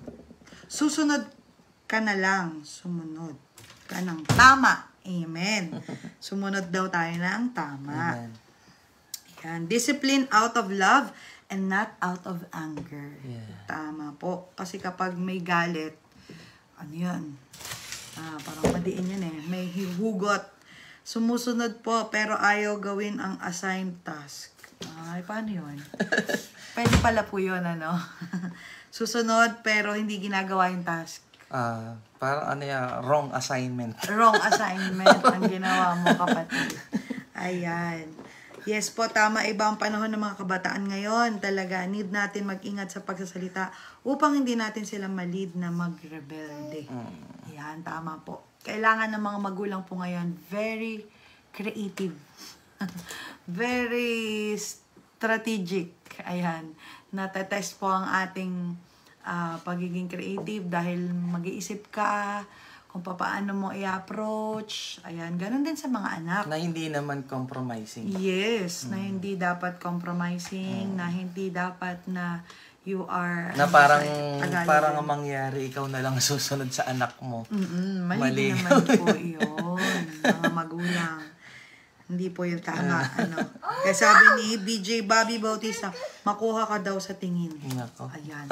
ka na lang, sumunod ka ng tama. Amen. Sumunod daw tayo ng tama. Amen. Yan. Discipline out of love and not out of anger. Yeah. Tama po. Kasi kapag may galit, yan? Parang madiin yan eh. May hugot. Sumusunod po, pero ayaw gawin ang assigned task. Ay, paano yun? Pwede pala po yun, Susunod, pero hindi ginagawa yung task. Parang wrong assignment. Wrong assignment ang ginawa mo, kapatid. Ayan. Yes po, tama. Iba ang panahon ng mga kabataan ngayon. Talaga, need natin mag-ingat sa pagsasalita upang hindi natin sila malid na magrebelde. Yan, tama po. Kailangan ng mga magulang po ngayon, very creative. Very strategic. Ayan. Natetest po ang ating pagiging creative dahil mag-iisip ka kung paano mo i-approach. Ayan, ganun din sa mga anak. Na hindi naman compromising. Yes, na hindi dapat compromising, na hindi dapat na you are... Na parang ang mangyari, ikaw na lang susunod sa anak mo. Mali naman po yun, mga magulang. Hindi po yung tama. Kaya sabi ni BJ Bobby Bautista, makuha ka daw sa tingin. Nako. Ayan.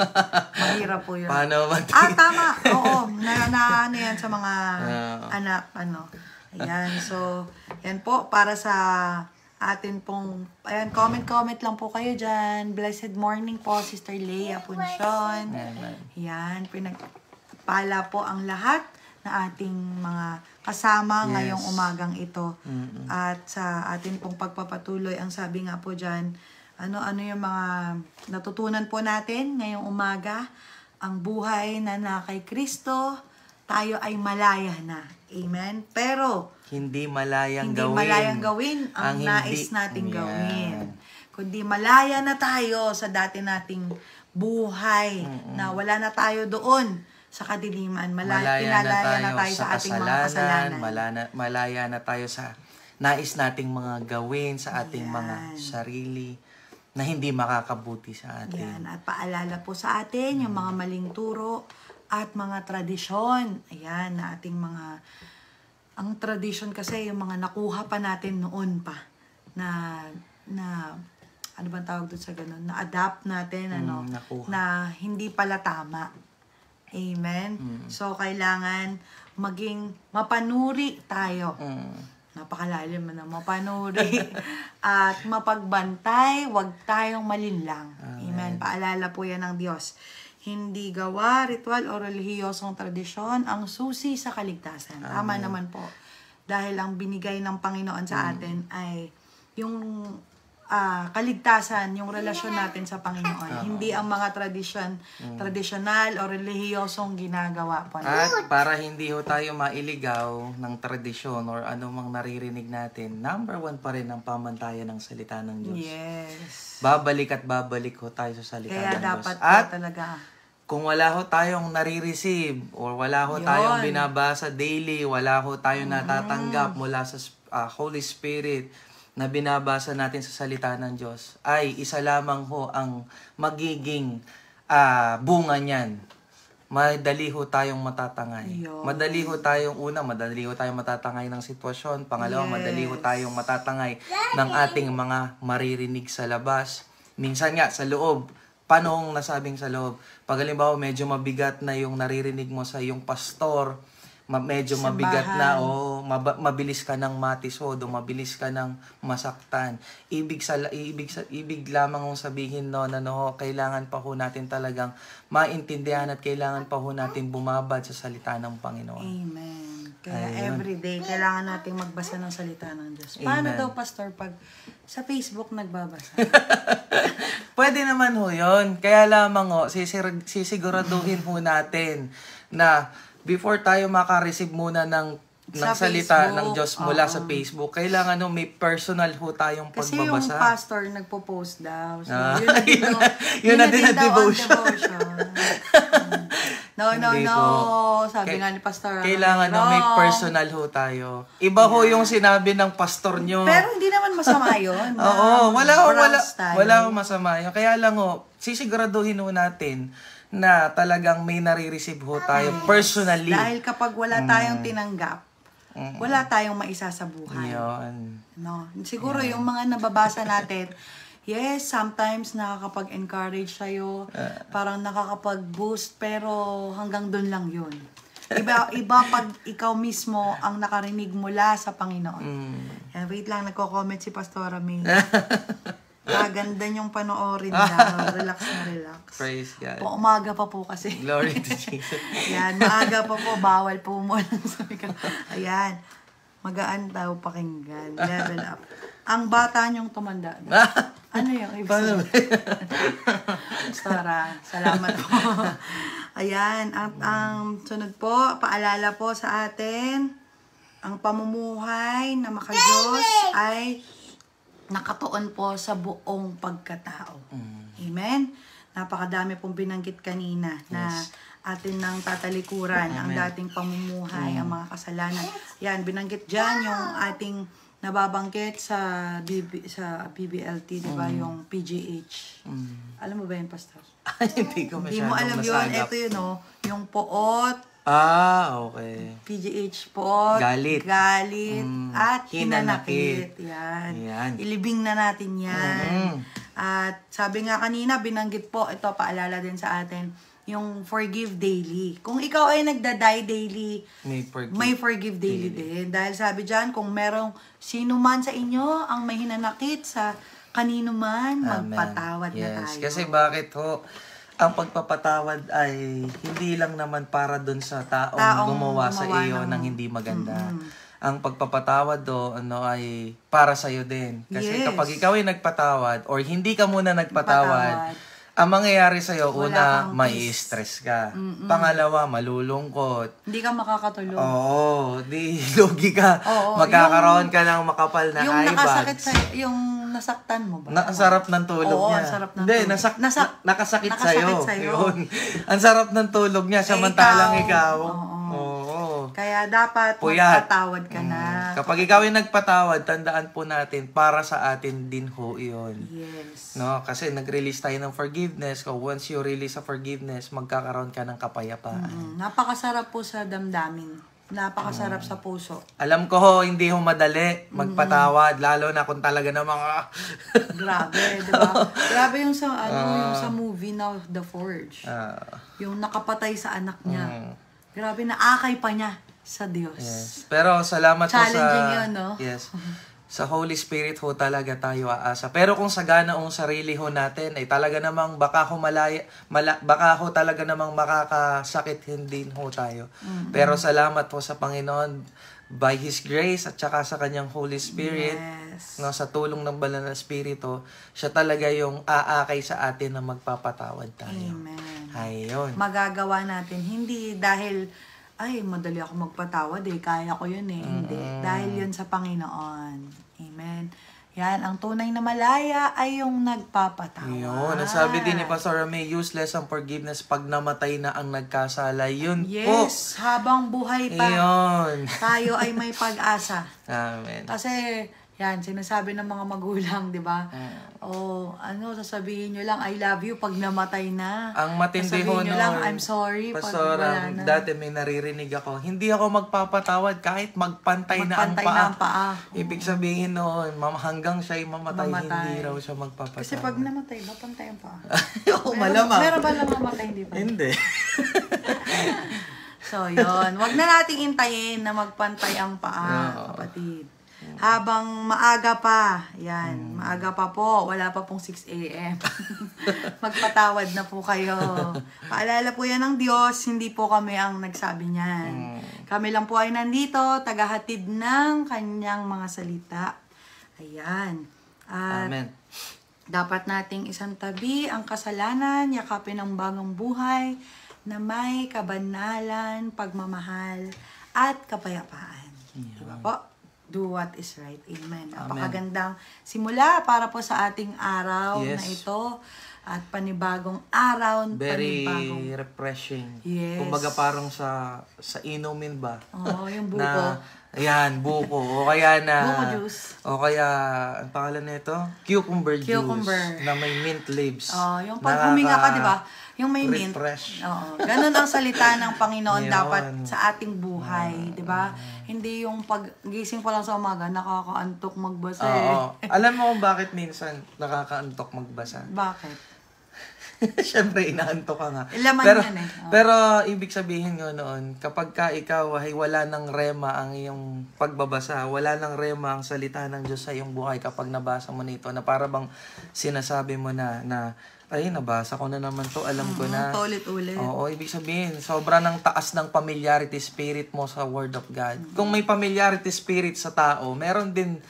Mahirap po yun. Paano Tama. Oo. Ano yan sa mga anak. Ayan. So, yan po. Para sa atin pong... Ayan, comment lang po kayo dyan. Blessed morning po, Sister Leia Punchon. Ayan. Pinagpala po ang lahat na ating mga kasama ngayong umagang ito. At sa atin pong pagpapatuloy, ang sabi nga po dyan, ano yung mga natutunan po natin ngayong umaga, ang buhay na kay Kristo, tayo ay malaya na. Amen? Pero, hindi malayang gawin ang nais nating gawin. Kundi malaya na tayo sa dati nating buhay, na wala na tayo doon sa kadiliman. Pinalaya na tayo sa ating mga kasalanan. Malaya na tayo sa nais nating mga gawin sa ating mga sarili na hindi makakabuti sa atin. Yan. At paalala po sa atin yung mga maling turo at mga tradisyon. Ayan, na ating mga... Ang tradisyon kasi yung mga nakuha pa natin noon pa. Na ano bang tawag doon sa ganun? Na-adapt natin, na hindi pala tama. Amen? So, kailangan maging mapanuri tayo. Napakalalim na mapanuri. At mapagbantay, huwag tayong malinlang. Amen? Paalala po yan ng Diyos. Hindi gawa, ritual o relihiyosong tradisyon ang susi sa kaligtasan. Tama naman po. Dahil ang binigay ng Panginoon sa atin ay yung kaligtasan, yung relasyon natin sa Panginoon. Hindi ang mga tradisyonal o relihiyosong ginagawa po. At para hindi ho tayo mailigaw ng tradisyon or anumang naririnig natin, number 1 pa rin ang pamantayan ng salita ng Diyos. Yes. Babalik at babalik ho tayo sa salita ng Diyos. Kaya dapat at talaga. Kung wala ho tayong nare-receive or wala ho tayong binabasa daily, wala ho tayong natatanggap mula sa Holy Spirit, na binabasa natin sa salita ng Diyos, ay isa lamang ho ang magiging bunga niyan. Madali ho tayong matatangay. Madali ho tayong matatangay ng sitwasyon. Pangalawa, madali ho tayong matatangay ng ating mga maririnig sa labas. Minsan nga, sa loob. Paano kung nasabing sa loob? Pag halimbawa, medyo mabigat na yung naririnig mo sa iyong pastor, medyo mabigat na, mabilis ka ng matisod, mabilis ka ng masaktan. Ibig lamang kong sabihin kailangan pa ho natin talagang maintindihan at kailangan pa ho natin bumabad sa salita ng Panginoon. Amen. Kaya everyday, kailangan nating magbasa ng salita ng Diyos. Paano daw, Pastor, pag sa Facebook nagbabasa? Pwede naman ho yun. Kaya lamang sisiguraduhin ho natin na before tayo makareceive muna ng salita ng Diyos mula sa Facebook, kailangan may personal ho tayong pagbabasa. Kasi yung pastor nagpo-post daw. So, yun na din ang devotion. No. Sabi nga ni pastor. Kailangan may personal ho tayo. Iba ho yung sinabi ng pastor nyo. Pero hindi naman masama yun. Oo, wala ho masama yun. Kaya lang sisiguraduhin ho natin na talagang may nare-receive ho tayo personally. Dahil kapag wala tayong tinanggap, wala tayong maisa sa buhay. Yun. Siguro yung mga nababasa natin, yes, sometimes nakakapag-encourage tayo, parang nakakapag-boost, pero hanggang doon lang yun. Iba pag ikaw mismo ang nakarinig mula sa Panginoon. Wait lang, nagko-comment si Pastora May. Ganda niyong panoorin na. Relax na relax. Praise God. Umaga pa po kasi. Glory to Jesus. Yan, maaga pa po. Bawal po muna. Ayan. Magaan daw pakinggan. Level up. ang bata niyong tumanda. Ano yung ibig Paano? sabihin? Sara, salamat po. Ayan, at ang sunod po, paalala po sa atin, ang pamumuhay na makadiyos ay nakatuon po sa buong pagkatao. Amen? Napakadami pong binanggit kanina na atin ng tatalikuran, ang dating pamumuhay, ang mga kasalanan. Yan, binanggit dyan yung ating nababanggit sa BBLT, di ba? Yung PGH. Alam mo ba yun, Pastor? Hindi ko Hindi mo alam masyadong yun. masagap. Ito yun, oh. Yung poot, Okay. PGH poot, Galit. at Hinanakit. hinanakit. Yan. Yan. Ilibing na natin yan. At sabi nga kanina, binanggit po, ito paalala din sa atin, yung forgive daily. Kung ikaw ay nagda-die daily, may forgive daily din. Dahil sabi dyan, kung merong sino man sa inyo ang may hinanakit sa kanino man, magpatawad na tayo. Kasi bakit ho, ang pagpapatawad ay hindi lang naman para dun sa taong gumawa sa iyo ng hindi maganda. Ang pagpapatawad ay para sa iyo din. Kasi kapag ikaw ay nagpatawad or hindi ka muna nagpatawad, ang mangyayari sa'yo, una, may stress ka. Pangalawa, malulungkot. Hindi ka makakatulog. Oo, lugi ka. Magkakaroon ka ng makapal na yung eye nakasakit bags. sa yung nasaktan mo ba? Ang sarap ng tulog niya. Ang sarap ng Hindi, tulog. nakasakit sa'yo. Yun. Ang sarap ng tulog niya, samantalang ikaw. Kaya dapat Puyat. magpatawad ka na. Kapag ikaw ay nagpatawad, tandaan po natin, para sa atin din ho yun. Yes. No, kasi nag-release tayo ng forgiveness. So once you release a forgiveness, magkakaroon ka ng kapayapaan. Napakasarap po sa damdamin. Napakasarap sa puso. Alam ko ho, hindi ho madali magpatawad, lalo na kung talaga na mga Grabe, di ba? Grabe yung sa yung sa movie na The Forge. Yung nakapatay sa anak niya. Grabe, naakay pa niya sa Diyos. Yes. Pero salamat po sa Challenging yun, no? Yes. Sa Holy Spirit ho talaga tayo aasa. Pero kung sa ganaong sarili ho natin ay talaga namang baka ho talaga namang makakasakit hindi ho tayo. Pero salamat po sa Panginoon by His grace at saka sa kanyang Holy Spirit. Yes. No, sa tulong ng Banal na Espiritu, siya talaga yung aakay sa atin na magpapatawad tayo. Amen. Ayun. Magagawa natin. Hindi dahil, ay, madali ako magpatawad kaya ko yun Hindi. Dahil yun sa Panginoon. Amen. Yan, ang tunay na malaya ay yung nagpapatawad. Yun, nasabi din ni Pastor May, useless ang forgiveness pag namatay na ang nagkasala. Yun po. Yes, habang buhay pa, Yun. tayo ay may pag-asa. Amen. Kasi, yan, sinasabi ng mga magulang, di ba? Sasabihin nyo lang, I love you pag namatay na. Ang matindi ho Sasabihin nyo lang, I'm sorry Pastor, pag wala na. dati may naririnig ako, hindi ako magpapatawad kahit magpantay na ang paa. Ibig sabihin noon, hanggang siya'y mamatay, hindi raw siya magpapatawad. Kasi pag namatay, mapantay ang paa. Oo, malamang. Meron ba lang mamatay, hindi ba? Hindi. So, yun. Wag na nating intayin na magpantay ang paa, kapatid. Habang maaga pa, maaga pa po, wala pa pong 6 a.m. Magpatawad na po kayo. Paalala po yan ng Diyos, hindi po kami ang nagsabi niyan. Kami lang po ay nandito, tagahatid ng kanyang mga salita. Ayan. At Amen. dapat nating isang tabi ang kasalanan, yakapin ang bagong buhay na may kabanalan, pagmamahal, at kapayapaan. Diba po? Do what is right. Amen. Napakagandang simula para po sa ating araw na ito. At panibagong araw. Very refreshing. Yes. Kumbaga parang sa inumin ba? Oo, yung buko. Ayan, buko. O kaya na... Buko juice. O kaya, ang pangalan nito? Cucumber juice. Na may mint leaves. Yung pag huminga ka, di ba? Yung may mint. Refresh. Oo. Ganun ang salita ng Panginoon dapat sa ating buhay. Di ba? Hindi yung pag gising pa lang sa umaga, nakakaantok magbasa Alam mo kung bakit minsan nakakaantok magbasa? Bakit? Siyempre, inaantok ka nga. Laman pero, yan pero, ibig sabihin nga noon, kapag ka ikaw ay wala ng rema ang iyong pagbabasa, wala ng rema ang salita ng Diyos sa iyong buhay kapag nabasa mo nito, na para bang sinasabi mo na ay, nabasa ko na naman to, alam ko na. Ulit-ulit. Oo, ibig sabihin, sobra ng taas ng familiarity spirit mo sa Word of God. Kung may familiarity spirit sa tao, meron din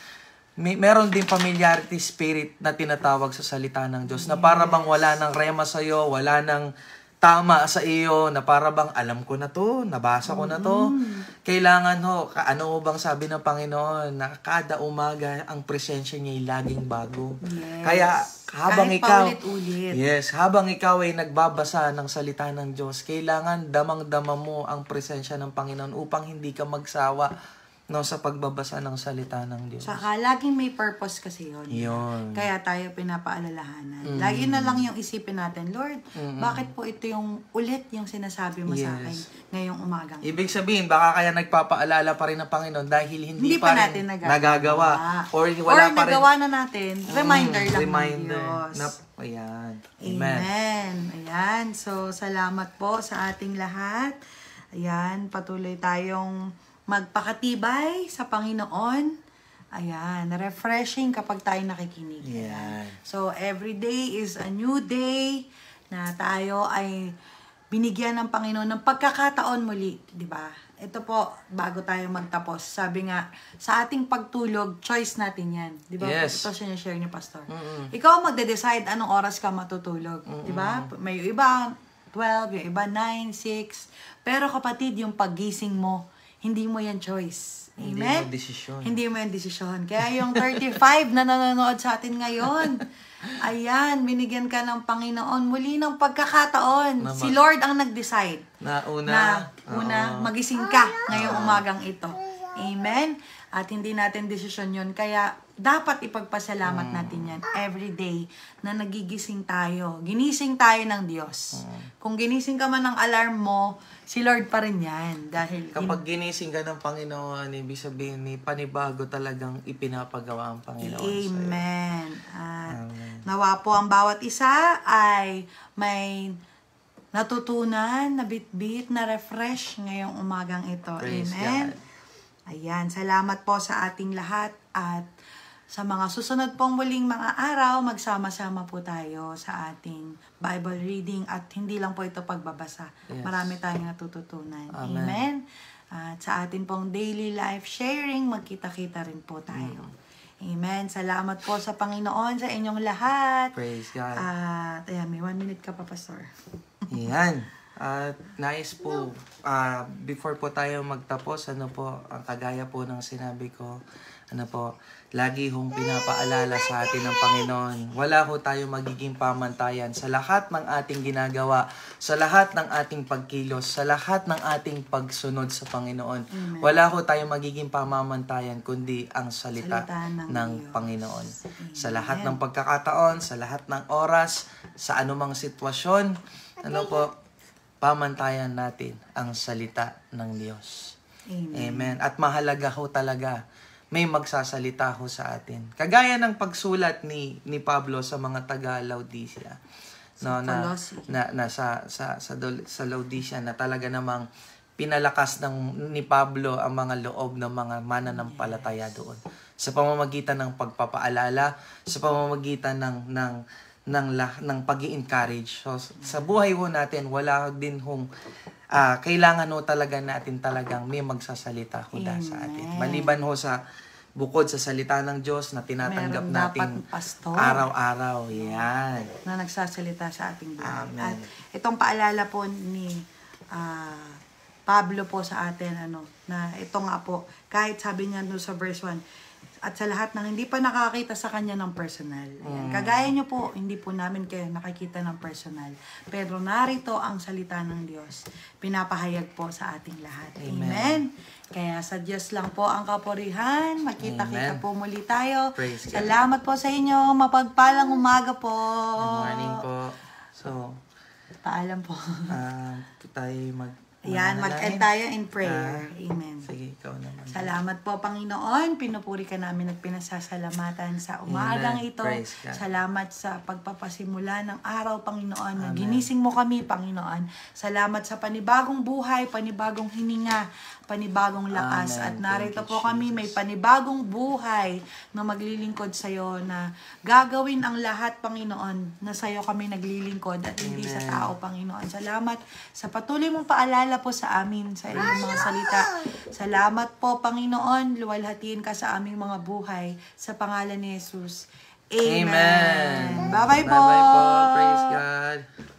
meron din familiarity spirit na tinatawag sa salita ng Diyos, na para bang wala nang rema sa'yo, wala nang tama sa iyo, na para bang alam ko na to, nabasa ko na to. Kailangan ano ho bang sabi ng Panginoon, na kada umaga ang presensya niya ay laging bago. Yes. Kaya habang kahit ikaw, paulit-ulit. yes, habang ikaw ay nagbabasa ng salita ng Diyos, kailangan damang-dama mo ang presensya ng Panginoon upang hindi ka magsawa sa pagbabasa ng salita ng Diyos. Saka laging may purpose kasi yun. Yun. Kaya tayo pinapaalalahanan. Lagi na lang yung isipin natin, Lord, bakit po ito yung ulit yung sinasabi mo sa akin ngayong umagang? Ibig sabihin, baka kaya nagpapaalala pa rin ng Panginoon dahil hindi pa rin natin nagagawa. Or wala pa rin. nagawa na natin. Reminder lang Reminder. ng Diyos. Ayan. Amen. Ayan. So, salamat po sa ating lahat. Ayan. Patuloy tayong magpakatibay sa Panginoon. Ayan, refreshing kapag tayo nakikinig. Ayan. So, every day is a new day na tayo ay binigyan ng Panginoon ng pagkakataon muli, di ba? Ito po, bago tayo magtapos, sabi nga, sa ating pagtulog, choice natin yan. Di ba? Yes. Ito sinashare ni Pastor. Ikaw magde-decide anong oras ka matutulog. Di ba? May iba 12, yung iba 9, 6. Pero kapatid, yung paggising mo, hindi mo yan choice. Amen? Hindi mo desisyon. Hindi mo yan desisyon. Kaya yung 35 na nanonood sa atin ngayon, ayan, binigyan ka ng Panginoon muli ng pagkakataon. Si Lord ang nag-decide na magising ka ngayong umagang ito. Amen? At hindi natin desisyon yun. Kaya dapat ipagpasalamat natin yan every day na nagigising tayo. Ginising tayo ng Diyos. Kung ginising ka man ng alarm mo, si Lord pa rin yan. Dahil kapag ginising ka ng Panginoon, ibig sabihin, may panibago talagang ipinapagawa ang Panginoon Amen. sa'yo. At Amen. nawa po ang bawat isa ay may natutunan, na bit-bit, na refresh ngayong umagang ito. Praise Amen. God. Ayan, salamat po sa ating lahat at sa mga susunod pong muling mga araw, magsama-sama po tayo sa ating Bible reading at hindi lang po ito pagbabasa. Yes. Marami tayong natututunan. Amen. Amen. At sa ating pong daily life sharing, magkita-kita rin po tayo. Amen. Salamat po sa Panginoon, sa inyong lahat. Praise God. At ayan, may 1 minute ka pa, Pastor. Yan. At nice po. Before po tayo magtapos, ang kagaya po ng sinabi ko, lagi hong pinapaalala sa atin ng Panginoon. Wala ho tayo magiging pamantayan sa lahat ng ating ginagawa, sa lahat ng ating pagkilos, sa lahat ng ating pagsunod sa Panginoon. Amen. Wala ho tayo magiging pamamantayan kundi ang salita ng Diyos. Panginoon. Amen. Sa lahat ng pagkakataon, sa lahat ng oras, sa anumang sitwasyon, pamantayan natin ang salita ng Diyos. Amen. Amen. At mahalaga ho talaga, may magsasalita ho sa atin. Kagaya ng pagsulat ni Pablo sa mga taga-Laodicea. Sa Laodicea na talaga namang pinalakas ni Pablo ang mga loob ng mga mananampalataya doon. Sa pamamagitan ng pagpapaalala, sa pamamagitan ng pag-i-encourage. So, sa buhay ho natin, wala din hong kailangan ho talaga natin talagang may magsasalita ho sa atin. Maliban ho sa bukod sa salita ng Diyos na tinatanggap natin araw-araw. Yan. Na nagsasalita sa ating buhay. Amen. At itong paalala po ni Pablo po sa atin, na ito nga po, kahit sabi niya doon sa verse 1, at sa lahat ng hindi pa nakakita sa kanya ng personal. Ayan. Kagaya nyo po, hindi po namin kayo nakikita ng personal. Pero narito ang salita ng Diyos. Pinapahayag po sa ating lahat. Amen. Kaya sa Diyos lang po ang kapurihan. Magkita-kita po muli tayo. Praise God. Salamat po sa inyo. Mapagpalang umaga po. Good morning po. So, Paalam po. tayo Ayan, mag-end tayo in prayer. Amen. Sige, ikaw naman. Salamat po, Panginoon. Pinupuri ka namin at pinasasalamatan sa umagang Amen. ito. Praise God. Salamat sa pagpapasimula ng araw, Panginoon, na ginising mo kami, Panginoon. Salamat sa panibagong buhay, panibagong hininga, panibagong lakas. Amen. At narito Thank you, po kami, Jesus. may panibagong buhay na maglilingkod sa iyo, na gagawin ang lahat, Panginoon, na sa iyo kami naglilingkod at hindi sa Amen. tao, Panginoon. Salamat sa patuloy mong paalala pagpapala po sa amin sa inyong mga salita. Salamat po, Panginoon. Luwalhatiin ka sa aming mga buhay. Sa pangalan ni Jesus. Amen. Amen. Bye-bye po. Bye-bye po. Praise God.